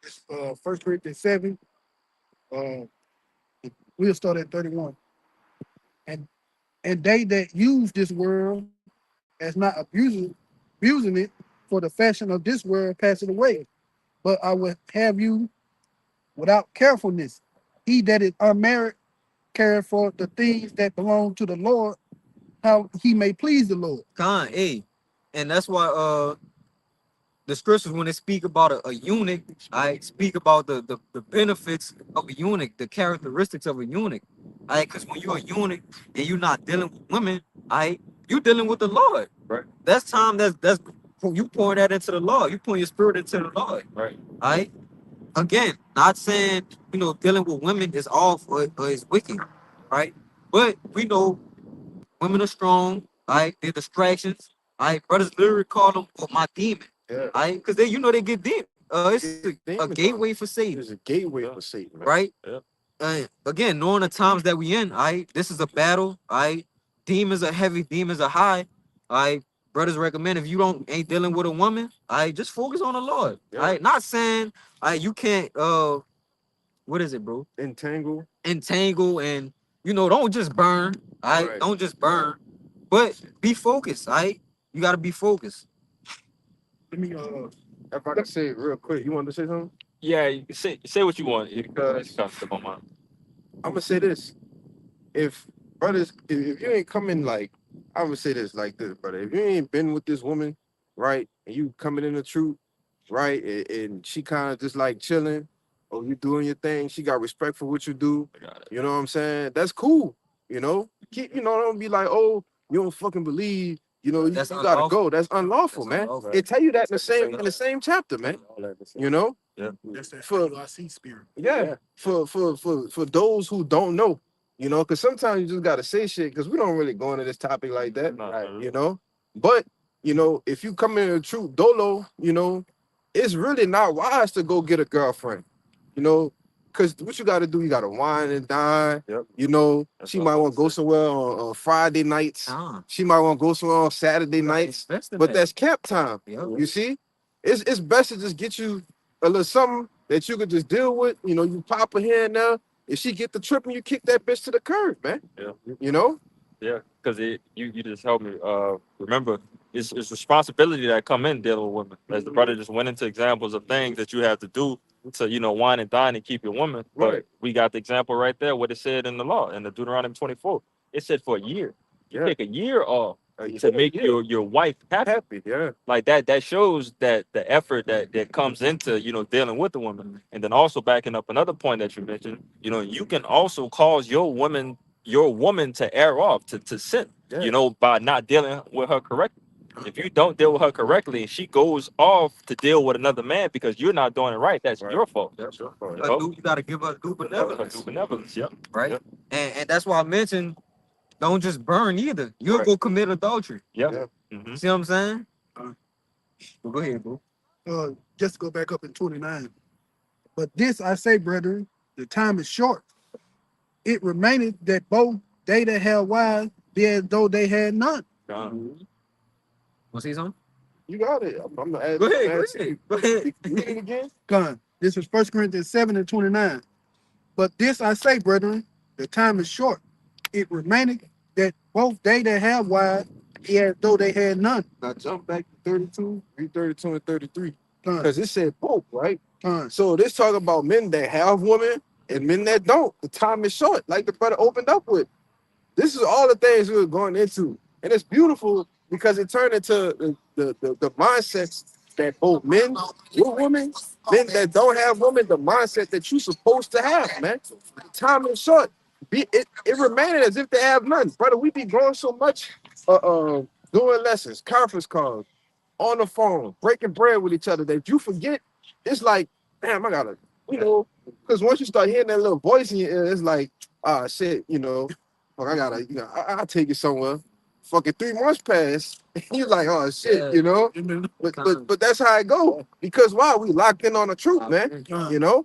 It's 1 Corinthians 7. We'll start at 31. And they that use this world as not abusing it, for the fashion of this world passing away. But I will have you without carefulness. He that is unmarried care for the things that belong to the Lord, how he may please the Lord. And that's why the scriptures, when they speak about a eunuch, I speak about the benefits of a eunuch, the characteristics of a eunuch. Because when you're a eunuch and you're not dealing with women, you're dealing with the Lord. Right. That's time that's you pouring that into the Lord. You pouring your spirit into the Lord. Right. again, not saying dealing with women is off or is wicked, right? But we know women are strong, right? They're distractions, right? Brothers literally call them my demon, Yeah. right? Because they get deep. It's a gateway for Satan, It's a gateway for Satan, man. right? Yeah. Again, knowing the times that we in, this is a battle, demons are heavy, demons are high, brothers recommend if you ain't dealing with a woman, just focus on the Lord, Yeah. not saying, you can't, what is it, bro? Entangle and don't just burn, Right. don't just burn, but be focused, you gotta be focused. Let me If I can say it real quick, you want to say something? Yeah, you can say what you want. Because Comes to my mind. I'm gonna say this: if brothers, if you ain't coming like, I'm gonna say this like this, brother. If you ain't been with this woman, right, and you coming in the truth, right, and she kind of just like chilling, or you doing your thing, she got respect for what you do. I got it. You know what I'm saying? That's cool. Keep, don't be like, oh, you don't fucking believe. That's You gotta unlawful. go. That's unlawful, That's man. unlawful. It tell you that in the same chapter, man. You know, that's that for IC spirit. yeah, for those who don't know, because sometimes you just gotta say shit because we don't really go into this topic like that, No, right? no. But if you come in a true dolo, it's really not wise to go get a girlfriend, you know, because what you gotta do, you gotta wine and dine. Yep. That's She what might I'm want to go saying. somewhere on Friday nights. She might want to go somewhere on Saturday nights. But that's camp time. Yep. You see, it's best to just get you a little something that you could just deal with. You pop her here and there. If she get the trip and you kick that bitch to the curb, man. Yeah. You know? Yeah, because you just helped me. Remember, it's responsibility that come in dealing with women. As the brother just went into examples of things that you have to do to wine and dine and keep your woman. But Right. we got the example right there. What it said in the law in the Deuteronomy 24. It said for a year. You Yeah. take a year off Yeah. to make your wife happy. Happy, yeah. Like that shows that the effort that comes into dealing with the woman. And then also backing up another point that you mentioned, you can also cause your woman to err off to sin, Yeah. by not dealing with her correctly. If you don't deal with her correctly and she goes off to deal with another man because you're not doing it right, that's Right. your fault. That's your fault. You gotta give her due Her benevolence, due benevolence, yep. right? Yep. And that's why I mentioned don't just burn either. You'll Right. go commit adultery. Yep. Yeah. Mm-hmm. See what I'm saying? Uh, Well, go ahead, bro. Just to go back up in 29. But this I say, brethren, the time is short. It remaineth that both they that have wives be as though they had none. Done. Want to see something? You got it. I'm gonna add. Go ahead, add go ahead, go ahead. Read it again. Gone. This is 1 Corinthians 7 and 29. But this I say, brethren, the time is short. It remaineth that both they that have wives be as though they had none. Now jump back to 32, read 32 and 33. Gone. Because it said both, right? Gone. So this talking about men that have women and men that don't. The time is short, like the brother opened up with. This is all the things we were going into. And it's beautiful because it turned into the mindsets that both men with women, men that don't have women, the mindset that you're supposed to have, man. The time is short. It remained as if they have none. Brother, we be growing so much doing lessons, conference calls, on the phone, breaking bread with each other that you forget. It's like, damn, I gotta, because once you start hearing that little voice in your ear, it's like, ah, shit, fuck, I gotta, I'll take it somewhere. Fucking 3 months pass, you're like, oh shit, But that's how it go. Because why? We locked in on the truth, man. Go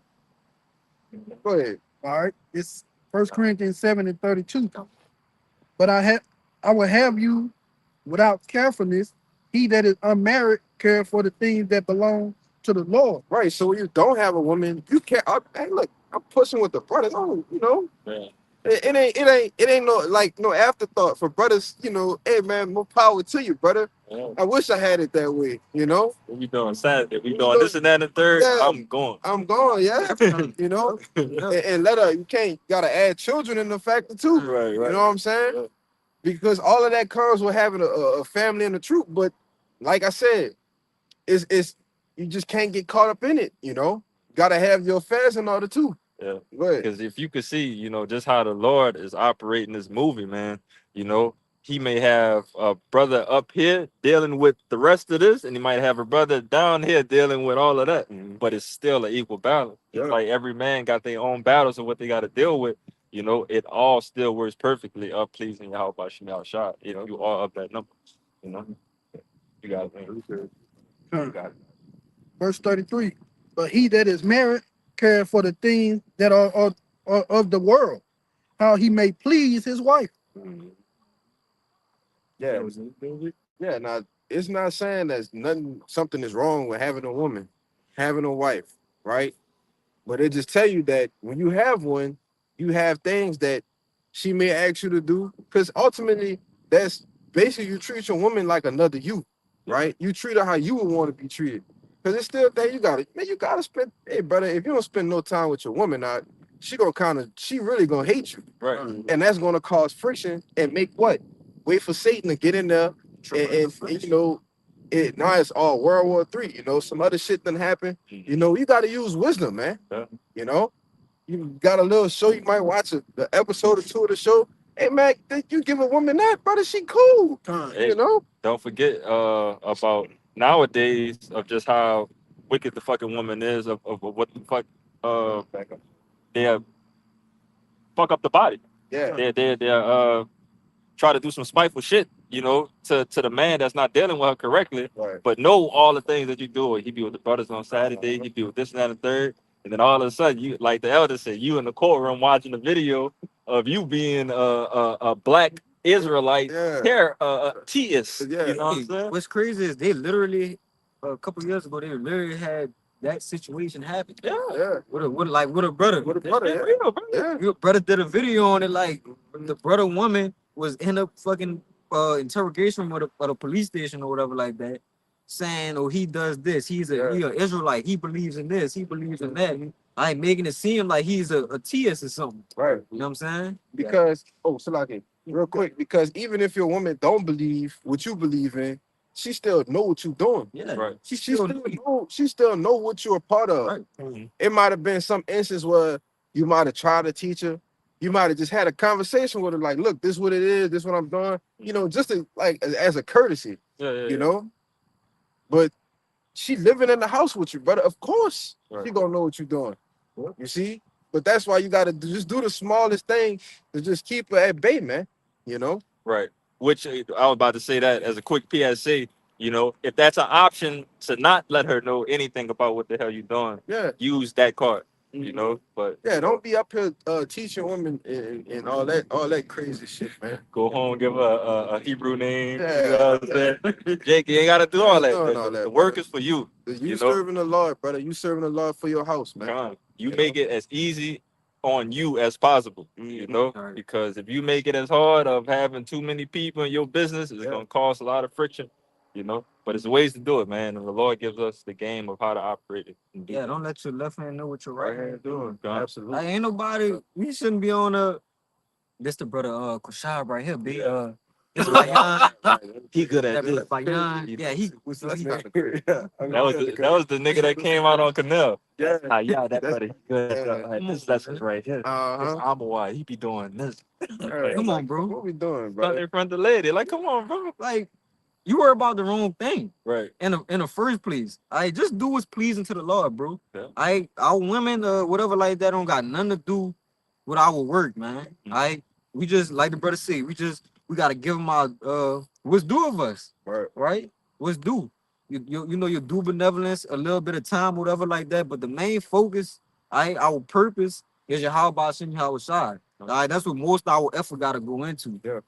ahead. All right. It's 1 Corinthians 7 and 32. But I will have you without carefulness. He that is unmarried care for the things that belong to the Lord. Right. So when you don't have a woman, you can't. Hey, look, I'm pushing with the brothers. Yeah. It ain't no afterthought for brothers. Hey man, more power to you, brother. Yeah. I wish I had it that way. What we doing Saturday? We doing this and that and the third. Yeah. I'm going. I'm gone, yeah. And let her. You gotta add children in the factor too. Right. You know what I'm saying? Yeah. Because all of that comes with having a family and a troop. But like I said, it's you just can't get caught up in it. Gotta have your affairs in order too. Yeah. Go ahead. Because if you could see, just how the Lord is operating this movie, man, he may have a brother up here dealing with the rest of this, and he might have a brother down here dealing with all of that. But it's still an equal balance. It's like every man got their own battles and what they got to deal with. You know, it all still works perfectly of pleasing Yahweh Shemel Shah. You know, you all up that number. You know, you got it, man. You got it. Verse 33. But he that is married care for the things that are of the world, how he may please his wife. Yeah. Yeah. Now, it's not saying that something is wrong with having a woman, having a wife, right? But it just tell you that when you have one, you have things that she may ask you to do. Because ultimately, that's basically you treat your woman like another you, right? You treat her how you would want to be treated. Because it's still that you gotta spend, hey brother, if you don't spend no time with your woman, she really gonna hate you. Right. And that's gonna cause friction and make what? Wait for Satan to get in there and you know, now it's all World War III, you know, some other shit done happen. You know, you gotta use wisdom, man. Yeah. You know, you got a little show, you might watch the episode or two of the show. Hey man, you give a woman that, brother, she cool. Hey, You know? don't forget about nowadays of just how wicked the fucking woman is of what the fuck they fuck up the body. Yeah. They try to do some spiteful shit, you know, to the man that's not dealing with her correctly, Right. but know all the things that you do. He be with the brothers on Saturday, he be with this and that and the third, and then all of a sudden, you, like the elder said, you in the courtroom watching the video of you being a black Israelite theist. Yeah. You know what I'm saying? What's crazy is they literally a couple years ago they literally had that situation happen. Yeah. Yeah. With a brother. With a brother, Yeah, yeah. real, bro. Yeah. Your brother did a video on it, like the brother woman was in a fucking interrogation with a police station or whatever like that, saying, "Oh, he does this. He an Israelite. He believes in this. He believes in that." I ain't making it seem like he's a TS or something. Right. You know what I'm saying? Because Salaki, real quick, because even if your woman don't believe what you believe in, she still know what you're doing. Yeah. Right. She still know what you're a part of. Right. It might have been some instance where you might have tried to teach her. You might have just had a conversation with her, like, look, this is what it is, this is what I'm doing. You know, just as a courtesy, you know. But she living in the house with you, brother. Of course, she gonna know what you're doing. You see? But that's why you gotta just do the smallest thing to just keep her at bay, man. You know? Right. Which I was about to say that as a quick PSA. You know, if that's an option to not let her know anything about what the hell you're doing, use that card. You know, but yeah, don't be up here teaching women and all that crazy shit, man. Go home, give her a Hebrew name. Yeah. You know what I'm saying? Jake, you ain't gotta do all that. The work is for you. You serving the Lord, brother. You serving the Lord for your house, man. You make it as easy on you as possible, you know, because if you make it as hard of having too many people in your business, it's gonna cause a lot of friction, you know. But it's ways to do it, man. And the Lord gives us the game of how to operate it. Yeah, don't let your left hand know what your right hand doing. Absolutely. Like, ain't nobody. We shouldn't be on a. This the brother Kushab right here, big this he good at this. Yeah, he was that was the nigga that came out on Canal. Yeah, that buddy. Good at this lessons right here. Uh-huh. I'm a why he be doing this. Come on, bro. What we doing, bro? In front of the lady, like, come on, bro. Like, you were about the wrong thing. Right. In the first place. I just do what's pleasing to the Lord, bro. Yeah. Our women, whatever like that, don't got nothing to do with our work, man. We just, like the brother said, we gotta give them our what's due of us. Right? What's due. You know, your due benevolence, a little bit of time, whatever like that. But the main focus, our purpose is your how about sending how side. All right, that's what most of our effort gotta go into. Yeah.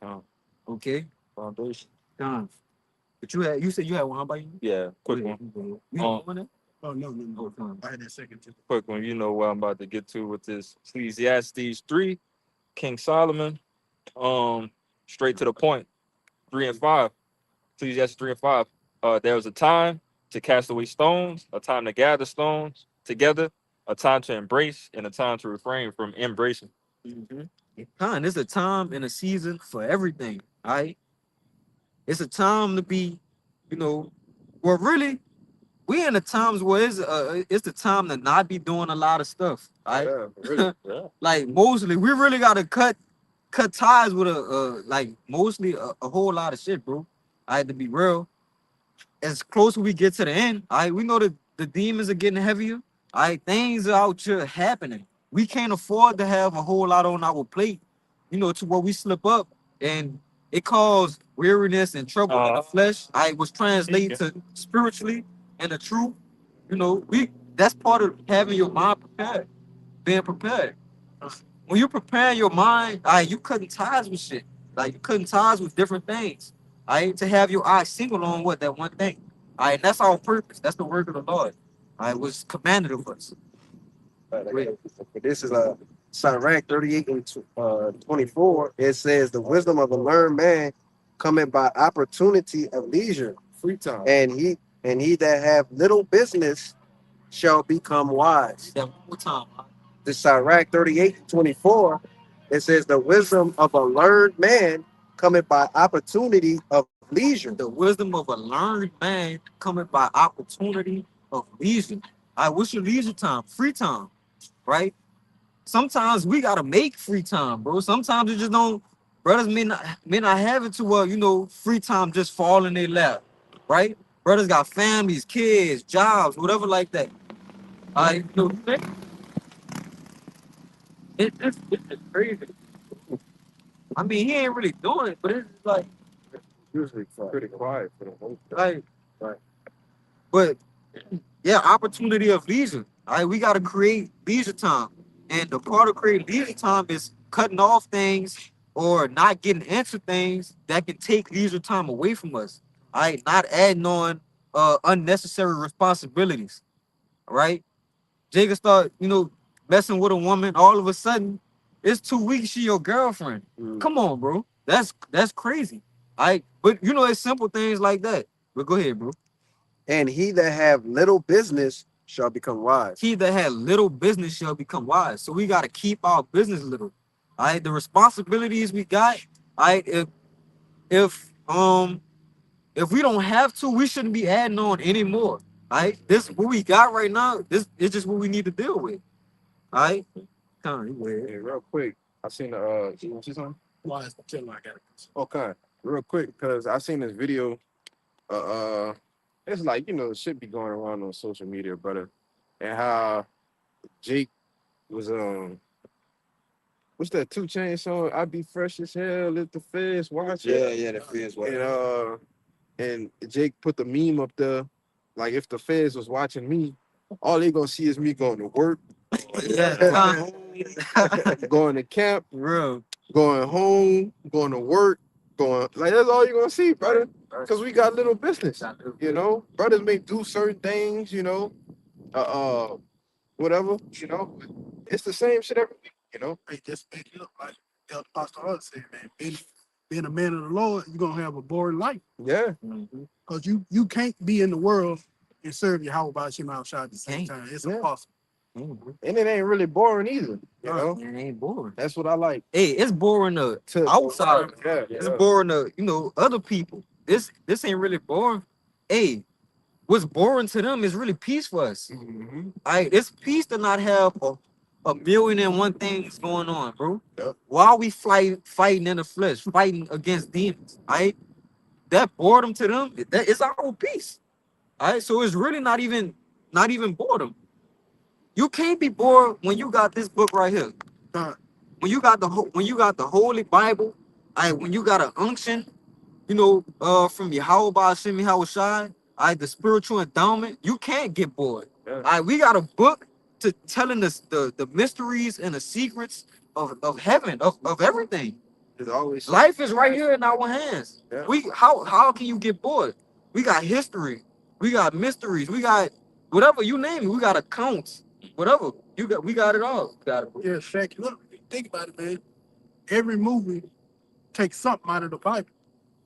Okay. Foundation. But you said you had one. How about you? Yeah, quick one. You had one? Oh no. I had that second too. Quick one. You know what I'm about to get to with this Ecclesiastes 3, King Solomon. Straight to the point. 3 and 5. Ecclesiastes 3 and 5. There was a time to cast away stones, a time to gather stones together, a time to embrace, and a time to refrain from embracing. There's a time and a season for everything. All right. It's a time to be, you know, well, really, we in the times where it's the time to not be doing a lot of stuff. All right. Yeah, really. Like mostly, we really gotta cut cut ties with like mostly a whole lot of shit, bro. I had to be real. As close as we get to the end, we know that the demons are getting heavier. Things are out here happening. We can't afford to have a whole lot on our plate, to where we slip up and it caused weariness and trouble in the flesh. I was translated to spiritually and the truth. We that's part of having your mind prepared, being prepared. When you prepare your mind, you cutting ties with shit. Like you cutting ties with different things. To have your eyes single on what that one thing. And that's our purpose. That's the work of the Lord. I was commanded of us. This is a Sirach 38 and 24. It says, the wisdom of a learned man cometh by opportunity of leisure, Free time. and he that have little business shall become wise. That one more time. The Sirach 38 and 24. It says, the wisdom of a learned man cometh by opportunity of leisure. The wisdom of a learned man coming by opportunity of leisure. What's your leisure time? Free time, right? Sometimes we gotta make free time, bro. Sometimes it just don't. Brothers may not have it to where free time just fall in their lap, right? Brothers got families, kids, jobs, whatever like that. It's crazy. I mean, he ain't really doing it, but it's like Usually pretty quiet for the most part. like, but yeah, opportunity of leisure. All right, we got to create leisure time, and the part of creating leisure time is cutting off things or not getting into things that can take leisure time away from us. All right, not adding on unnecessary responsibilities. All right, Jacob start messing with a woman. All of a sudden, it's 2 weeks. She your girlfriend. Come on, bro. That's crazy. All right, but it's simple things like that. But go ahead, bro. And he that have little business shall become wise. He that had little business shall become wise. So we got to keep our business little. All right, the responsibilities we got. All right, if if we don't have to, we shouldn't be adding on anymore. All right, this what we got right now. This is just what we need to deal with. All right, Hey, real quick, I seen the you want to say something? Why is the killer I got it? Okay, real quick, because I seen this video. It's like shit be going around on social media, brother, and how Jake was what's that 2 Chainz song? I be fresh as hell if the feds watch it. Yeah, the fears. And Jake put the meme up there, like if the feds was watching me, all they gonna see is me going to work, yeah, going to camp, real. going home, going to work, going like that's all you're gonna see, brother. Because we got little business, Brothers may do certain things, whatever, It's the same shit every week. Hey, just make it up like Elder Pastor Hud said, man. Being a man of the Lord, you're gonna have a boring life. Yeah. Because you can't be in the world and serve Yahweh by Shema outside at the same time. It's impossible. And it ain't really boring either, It ain't boring. That's what I like. Hey, it's boring to outside. Yeah. It's boring to other people. This ain't really boring. Hey, what's boring to them is really peace for us. It's peace to not have a million and one things going on, bro. Yep. While we fighting in the flesh, fighting against demons, that boredom to them, that is our peace. So it's really not even boredom. You can't be bored when you got this book right here. When you got the Holy Bible, when you got an unction, from Yahweh Ba'ashem Yahweh Shai, the spiritual endowment, you can't get bored. Yeah. We got a book to telling us the mysteries and the secrets of heaven, of everything. There's always Life is right here in our hands. Yeah. How can you get bored? We got history, we got mysteries, we got whatever you name it, we got accounts, whatever. We got it all. Yeah, Shaq. Look, think about it, man. Every movie takes something out of the Bible.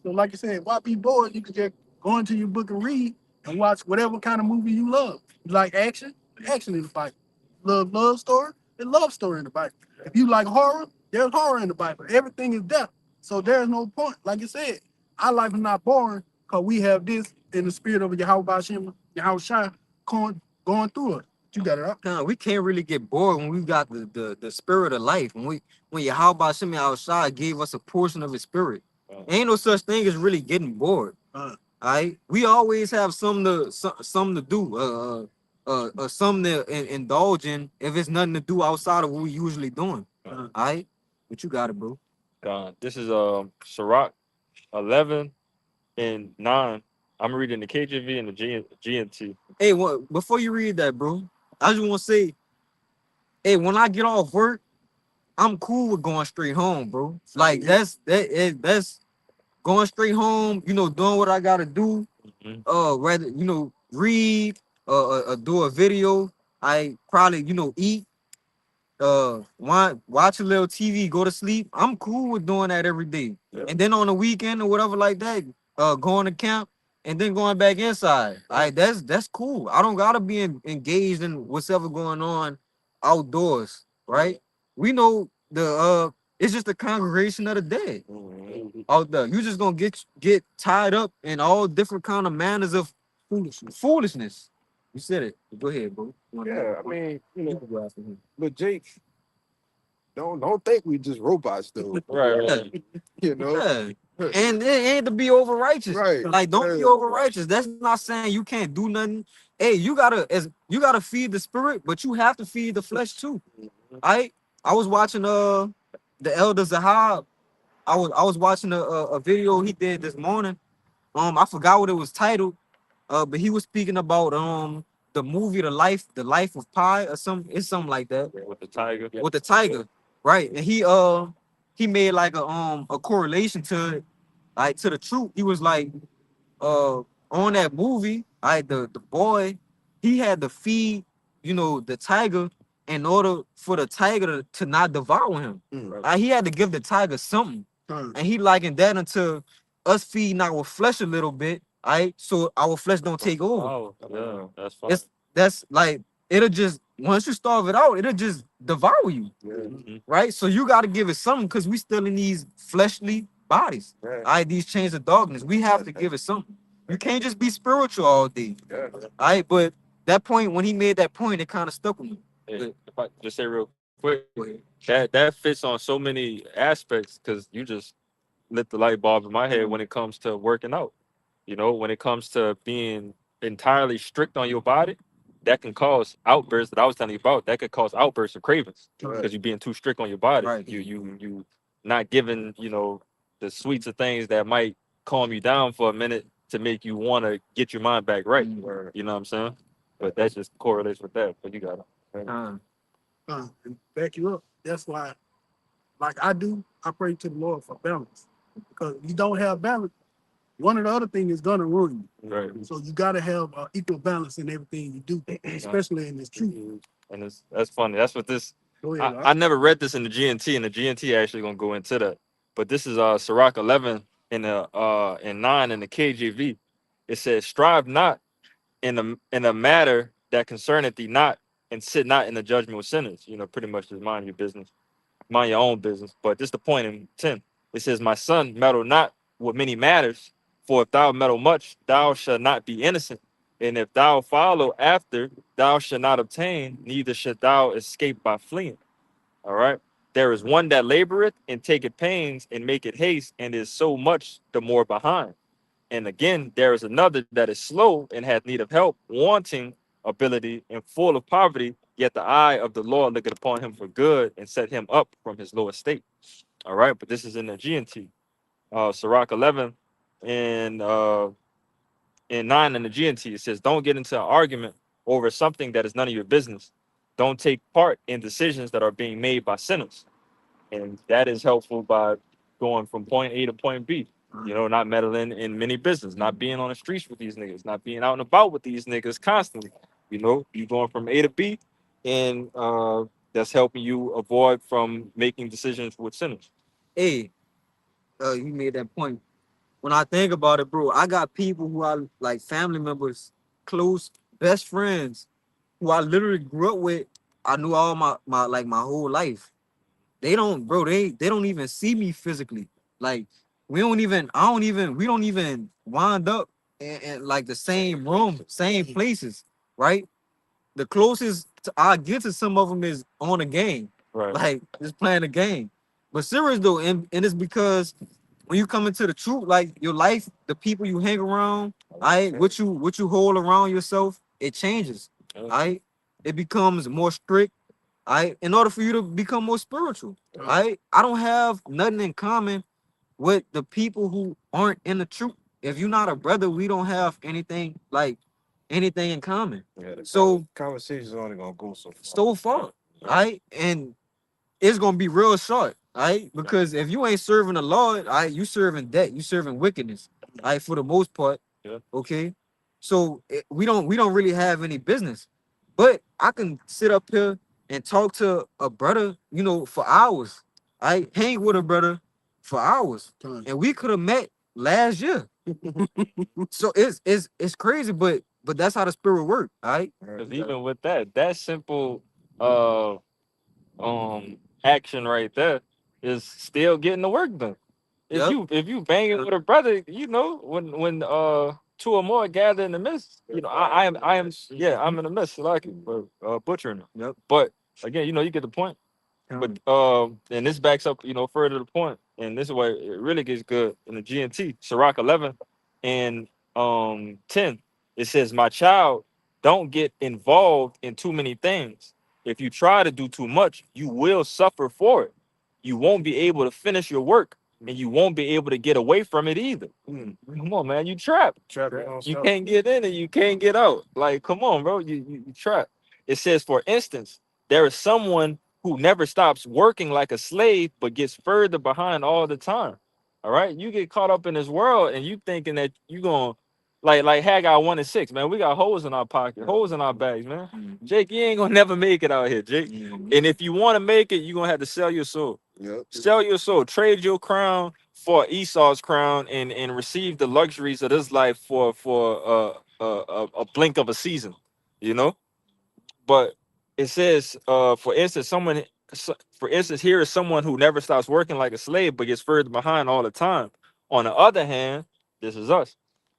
So, like you said, why be bored? You can just go into your book and read and watch whatever kind of movie you love. You like action? Action in the Bible. Love story? There's love story in the Bible. If you like horror, there's horror in the Bible. Everything is death. So there's no point. Like you said, our life is not boring because we have this in the spirit of Yahweh Ba'ashem, Yahweh Shai, going through it. You got it up. We can't really get bored when we got the spirit of life. When Yahweh Shemi outside gave us a portion of his spirit. Ain't no such thing as really getting bored. All right, we always have something to do, something to indulge in if it's nothing to do outside of what we usually doing. All right, but you got it, bro. This is Sirach 11 and 9. I'm reading the KJV and the GNT. Hey, what? Before you read that, bro, I just want to say, hey, when I get off work, I'm cool with going straight home, bro. Like that's going straight home. You know, doing what I gotta do. Rather read, do a video. I probably eat, watch a little TV, go to sleep. I'm cool with doing that every day. Yeah. And then on the weekend or whatever like that, going to camp and then going back inside. All right, that's cool. I don't gotta be engaged in what's ever going on outdoors, right? We know it's just the congregation of the dead out there. You just gonna get tied up in all different kind of manners of foolishness. You said it. Go ahead, bro. Yeah, I mean, but Jake, don't think we just robots though. Right. You know. Yeah. And it ain't to be over righteous. Right. Like, don't be over righteous. That's not saying you can't do nothing. Hey, you gotta feed the spirit, but you have to feed the flesh too. I was watching the Elder Zahab. I was watching a video he did this morning. I forgot what it was titled. But he was speaking about the movie the life of Pi or something. It's something like that. With the tiger. With the tiger, right? And he made like a correlation to it, like to the truth. He was like, on that movie, the boy, he had to feed, the tiger in order for the tiger to not devour him. He had to give the tiger something. And he likened that into us feeding our flesh a little bit, all right, so our flesh don't take over. Oh, yeah, that's fine. That's like, it'll just, once you starve it out, it'll just devour you. Right? So you got to give it something, because we still in these fleshly bodies. All right, these chains of darkness. We have to give it something. You can't just be spiritual all day. All right, but that point, when he made that point, it kind of stuck with me. If I just say real quick, that fits on so many aspects, because you just lit the light bulb in my head when it comes to working out. When it comes to being entirely strict on your body, that can cause outbursts that I was telling you about. That could cause outbursts of cravings because you're being too strict on your body. Right. You not giving, the sweets of things that might calm you down for a minute to make you want to get your mind back right. You know what I'm saying? But that just correlates with that. But you got it. And back you up. That's why, like I do, I pray to the Lord for balance. Because if you don't have balance, one or the other thing is gonna ruin you. Right. So you gotta have equal balance in everything you do, especially in this truth. And that's funny. That's what this. Go ahead, I never read this in the GNT, and the GNT actually gonna go into that. But this is Sirach 11 and 9 in the KJV. It says, "Strive not in a matter that concerneth thee not, and sit not in the judgment with sinners." Pretty much just mind your business, mind your own business. But this the point in 10. It says, "My son, meddle not with many matters, for if thou meddle much, thou shalt not be innocent. And if thou follow after, thou shalt not obtain, neither shalt thou escape by fleeing." All right. "There is one that laboreth and taketh pains and maketh haste, and is so much the more behind. And again, there is another that is slow and hath need of help, wanting ability and full of poverty, yet the eye of the Lord looketh upon him for good and set him up from his low estate." All right. But this is in the GNT. Sirach 11 and 9 in the GNT. It says, "Don't get into an argument over something that is none of your business. Don't take part in decisions that are being made by sinners." And that is helpful by going from point A to point B. Not meddling in many business, not being on the streets with these niggas, not being out and about with these niggas constantly. You going from A to B, and that's helping you avoid from making decisions with sinners. Hey, you made that point. When I think about it, bro, I got people who are like family members, close best friends, who I literally grew up with. I knew all my whole life. They don't, bro. They don't even see me physically. Like, we don't even. I don't even. We don't even wind up in like the same room, same places, right? the closest I get to some of them is on a game, Right. like just playing a game. But serious though, and it's because when you come into the truth, like your life, the people you hang around, what you hold around yourself, it changes. It becomes more strict. In order for you to become more spiritual. I don't have nothing in common with the people who aren't in the truth. If you're not a brother, we don't have anything in common. Yeah, So conversation's only gonna go so far, and it's gonna be real short, because if you ain't serving the Lord, you serving debt, you serving wickedness, for the most part. Yeah. Okay, so we don't really have any business, but I can sit up here and talk to a brother, for hours. I hang with a brother for hours, and we could have met last year. So it's crazy, but that's how the spirit works, all right? Because even with that simple uh action right there is still getting the work done. Yep. If you banging with a brother, when two or more gather in the midst, I'm in the midst, like butchering them. Yep. But again, you get the point. But and this backs up, further the point, and this is where it really gets good in the GNT, Sirach 11 and 10. It says, "My child, don't get involved in too many things. If you try to do too much, you will suffer for it. You won't be able to finish your work, and you won't be able to get away from it either." Come on, man, you trapped. You can't get in and you can't get out. Like, come on, bro, you trapped. It says, "For instance, there is someone who never stops working like a slave, but gets further behind all the time." All right, you get caught up in this world, and you thinking that you gonna like Haggai 1:6, man. We got holes in our pocket, holes in our bags, man. Jake, you ain't gonna never make it out here, Jake. And if you want to make it, you're gonna have to sell your soul. Yep. Sell your soul, trade your crown for Esau's crown, and receive the luxuries of this life for a blink of a season, you know. But it says, for instance, here is someone who never stops working like a slave, but gets further behind all the time. On the other hand, this is us.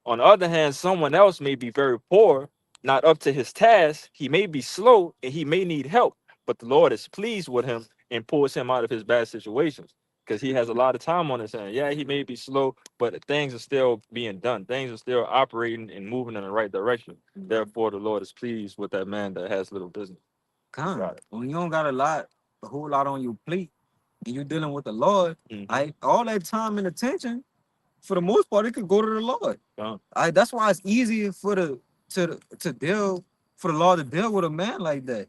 On the other hand, someone else may be very poor, not up to his task. He may be slow and he may need help, but the Lord is pleased with him and pulls him out of his bad situations because he has a lot of time on his hand. Yeah, he may be slow, but things are still being done. Things are still operating and moving in the right direction. Therefore, the Lord is pleased with that man that has little business. When you don't got a whole lot on your plate, and you're dealing with the Lord, all that time and attention, for the most part, it could go to the Lord. That's why it's easier to deal for the Lord to deal with a man like that.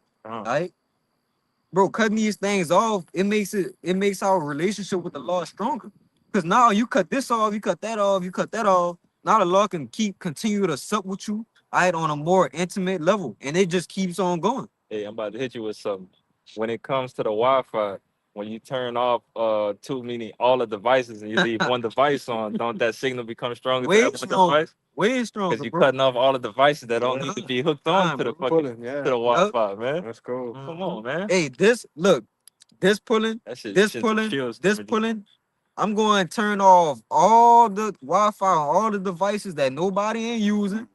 Bro, cutting these things off, it makes our relationship with the Lord stronger. Because now you cut this off, you cut that off, you cut that off. Now the Lord can continue to sup with you, on a more intimate level, and it just keeps on going. Hey, I'm about to hit you with something. When it comes to the Wi-Fi, when you turn off all the devices and you leave one device on, don't that signal become stronger to that one device? Way stronger, Because you're bro. cutting off all the devices that don't need to be hooked on to the fucking to the Wi-Fi, man. Let's go. Come on, man. Hey, this pulling, That shit this shit pulling, chills to this me. pulling. I'm going to turn off all the Wi-Fi, all the devices that nobody ain't using.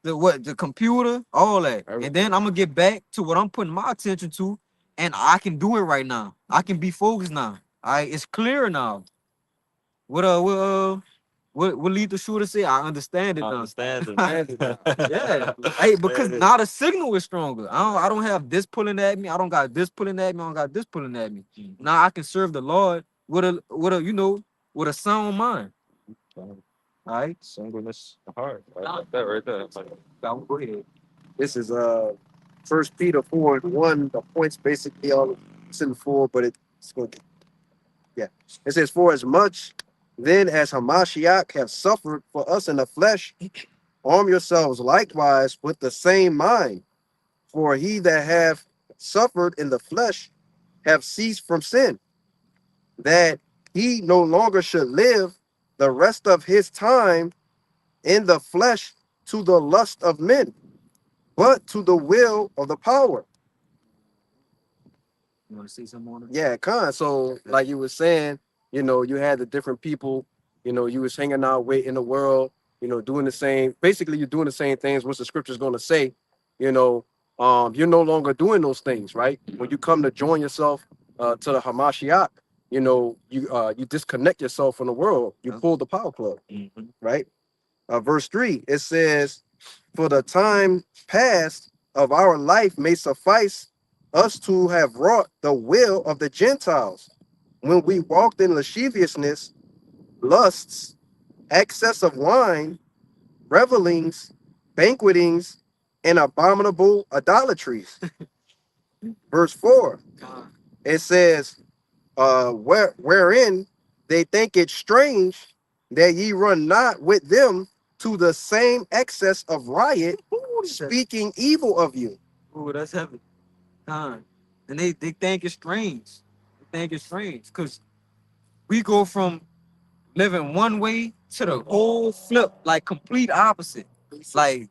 The computer, all that, and then I'm gonna get back to what I'm putting my attention to, and I can do it right now. I can be focused now. It's clear now. What lead the shooter say? I understand it I now. understand it. Yeah. Hey, because now the signal is stronger. I don't have this pulling at me. I don't got this pulling at me. I don't got this pulling at me. Now I can serve the Lord with a sound mind. All right. Singleness heart. Like that right there. Like, Go ahead. This is First Peter 4:1. The points basically all it's in full, but it's going. Yeah, it says, "For as much then as Hamashiach have suffered for us in the flesh, arm yourselves likewise with the same mind. For he that have suffered in the flesh have ceased from sin, that he no longer should live the rest of his time in the flesh to the lust of men, but to the will of the power." You want to see some more? Yeah, so like you were saying, you had the different people, you was hanging out with in the world, doing the same, basically you're doing the same things, what the scripture's going to say, you know, you're no longer doing those things, right? When you come to join yourself to the Hamashiach, you disconnect yourself from the world. You pull the power plug, right? Verse 3, it says, "For the time past of our life may suffice us to have wrought the will of the Gentiles when we walked in lasciviousness, lusts, excess of wine, revelings, banquetings, and abominable idolatries." Verse 4, it says, wherein they think it strange that ye run not with them to the same excess of riot, speaking evil of you. Ooh, that's heavy. And they think it's strange. They think it's strange because we go from living one way to the whole flip, like complete opposite. Like,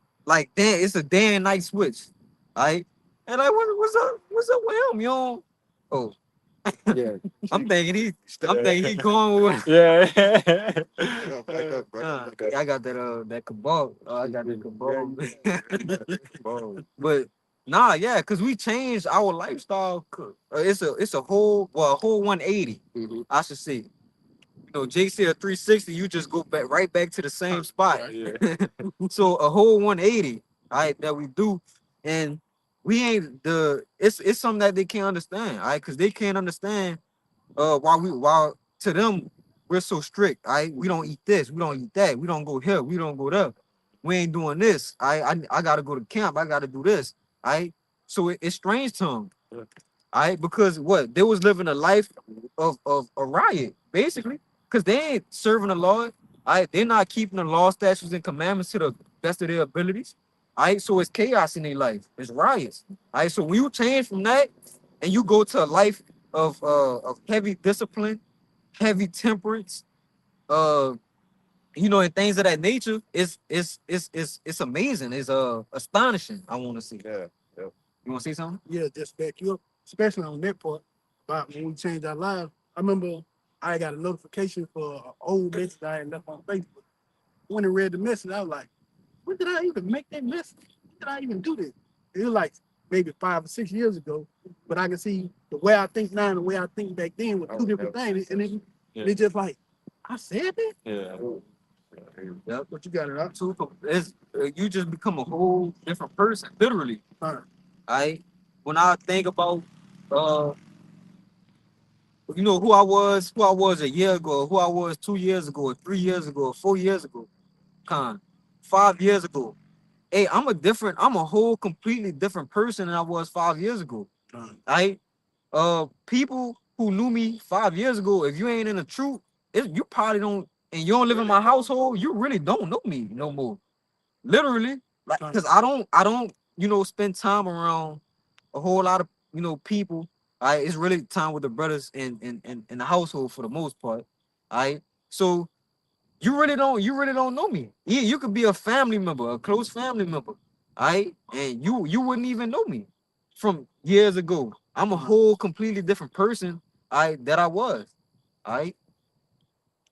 damn, it's a day and night switch. Right? And I wonder what's up with him, yo? Oh, Yeah. I'm thinking he going with Yeah. Back up, bro. Back I got that kebab. I got that kebab. But nah, yeah, cause we changed our lifestyle. It's a whole 180. I should say. Jake said a 360. You just go back to the same spot. Yeah. So a whole 180, all right, that we do, and we ain't it's something that they can't understand, all right, because they can't understand why to them we're so strict, all right. We don't eat this, we don't eat that, we don't go here, we don't go there, we ain't doing this. I gotta go to camp, I gotta do this, all right. So it's strange to them, all right, because what they was living a life of a riot, basically, because they ain't serving the Lord. All right, they're not keeping the law, statutes, and commandments to the best of their abilities. All right, so it's chaos in their life. It's riots. All right, so when you change from that and you go to a life of heavy discipline, heavy temperance, uh, and things of that nature, it's amazing. It's astonishing. I want to see. Yeah. You want to say something? Yeah, just back you up, especially on that part about when we changed our lives. I remember I got a notification for an old message I had left on Facebook. When I read the message, I was like, when did I even make that message? When did I even do this? It was like maybe 5 or 6 years ago, but I can see the way I think now and the way I think back then were two different things. And it's just like, I said that? Yeah. Yep. But you got it up. You just become a whole different person, literally. When I think about uh who I was a year ago, who I was 2 years ago, or 3 years ago, or 4 years ago, 5 years ago. Hey, I'm a whole completely different person than I was 5 years ago. People who knew me 5 years ago, if you ain't in the truth, you probably don't, and you don't live in my household, you really don't know me no more. Literally, like, because I don't, spend time around a whole lot of, people. It's really time with the brothers in the household for the most part. So you really don't know me. Yeah, you could be a family member, a close family member. And you wouldn't even know me from years ago. I'm a whole completely different person that I was. All right.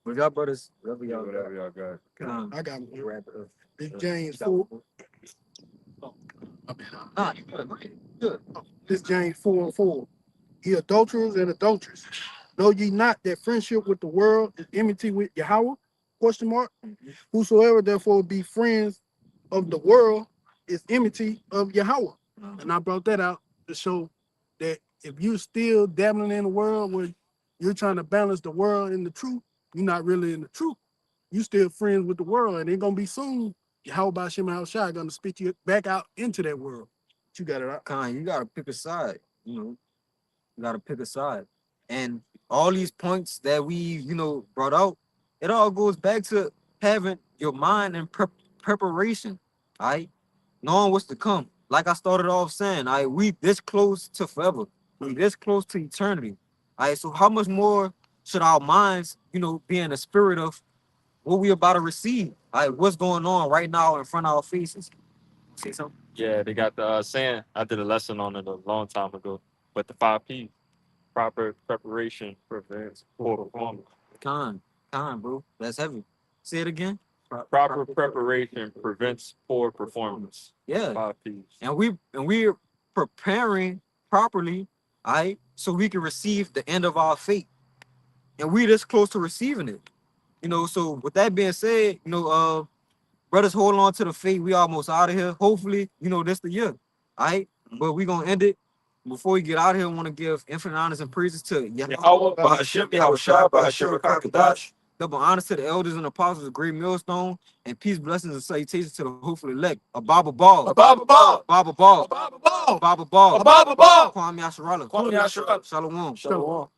But y'all brothers, whatever y'all got. I got it. Wrap it up. This James 4. Nah, you good. Good. This James 4:4. Ye adulterers and adulteresses, know ye not that friendship with the world is enmity with Yahweh? Question mark. Whosoever therefore be friends of the world is enmity of Yahweh. And I brought that out to show that if you're still dabbling in the world where you're trying to balance the world and the truth, you're not really in the truth. You still friends with the world, and they're gonna be soon. How about Shema Shai gonna spit you back out into that world? But you got it out. You gotta pick a side. You gotta pick a side. And all these points that we, brought out, it all goes back to having your mind in preparation. All right, knowing what's to come. Like I started off saying, we this close to forever. We this close to eternity. All right, so how much more should our minds, be in the spirit of what we about to receive? All right, what's going on right now in front of our faces? Say something. Yeah, they got the saying. I did a lesson on it a long time ago. But the 5 P, proper preparation prevents poor performance. Con, bro. That's heavy. Say it again. Proper preparation prevents poor performance. Yeah. 5 P's. And we're preparing properly, all right, so we can receive the end of our faith. And we this close to receiving it. You know, so with that being said, brothers, hold on to the faith. We almost out of here. Hopefully, this the year. All right. But we gonna end it. Before we get out of here, I want to give infinite honors and praises to Yahweh, Bahashim, Yahweh Shai, Bahashim, Rakakadash. double honors to the elders and apostles of Great Millstone, and peace, blessings, and salutations to the hopeful elect. A Baba Ball. Baba Ball. Baba Ball. Baba Ball. Baba Ball. Baba Ball. Kwame Asharala. Kwame Yashua. Shalom. Shalom.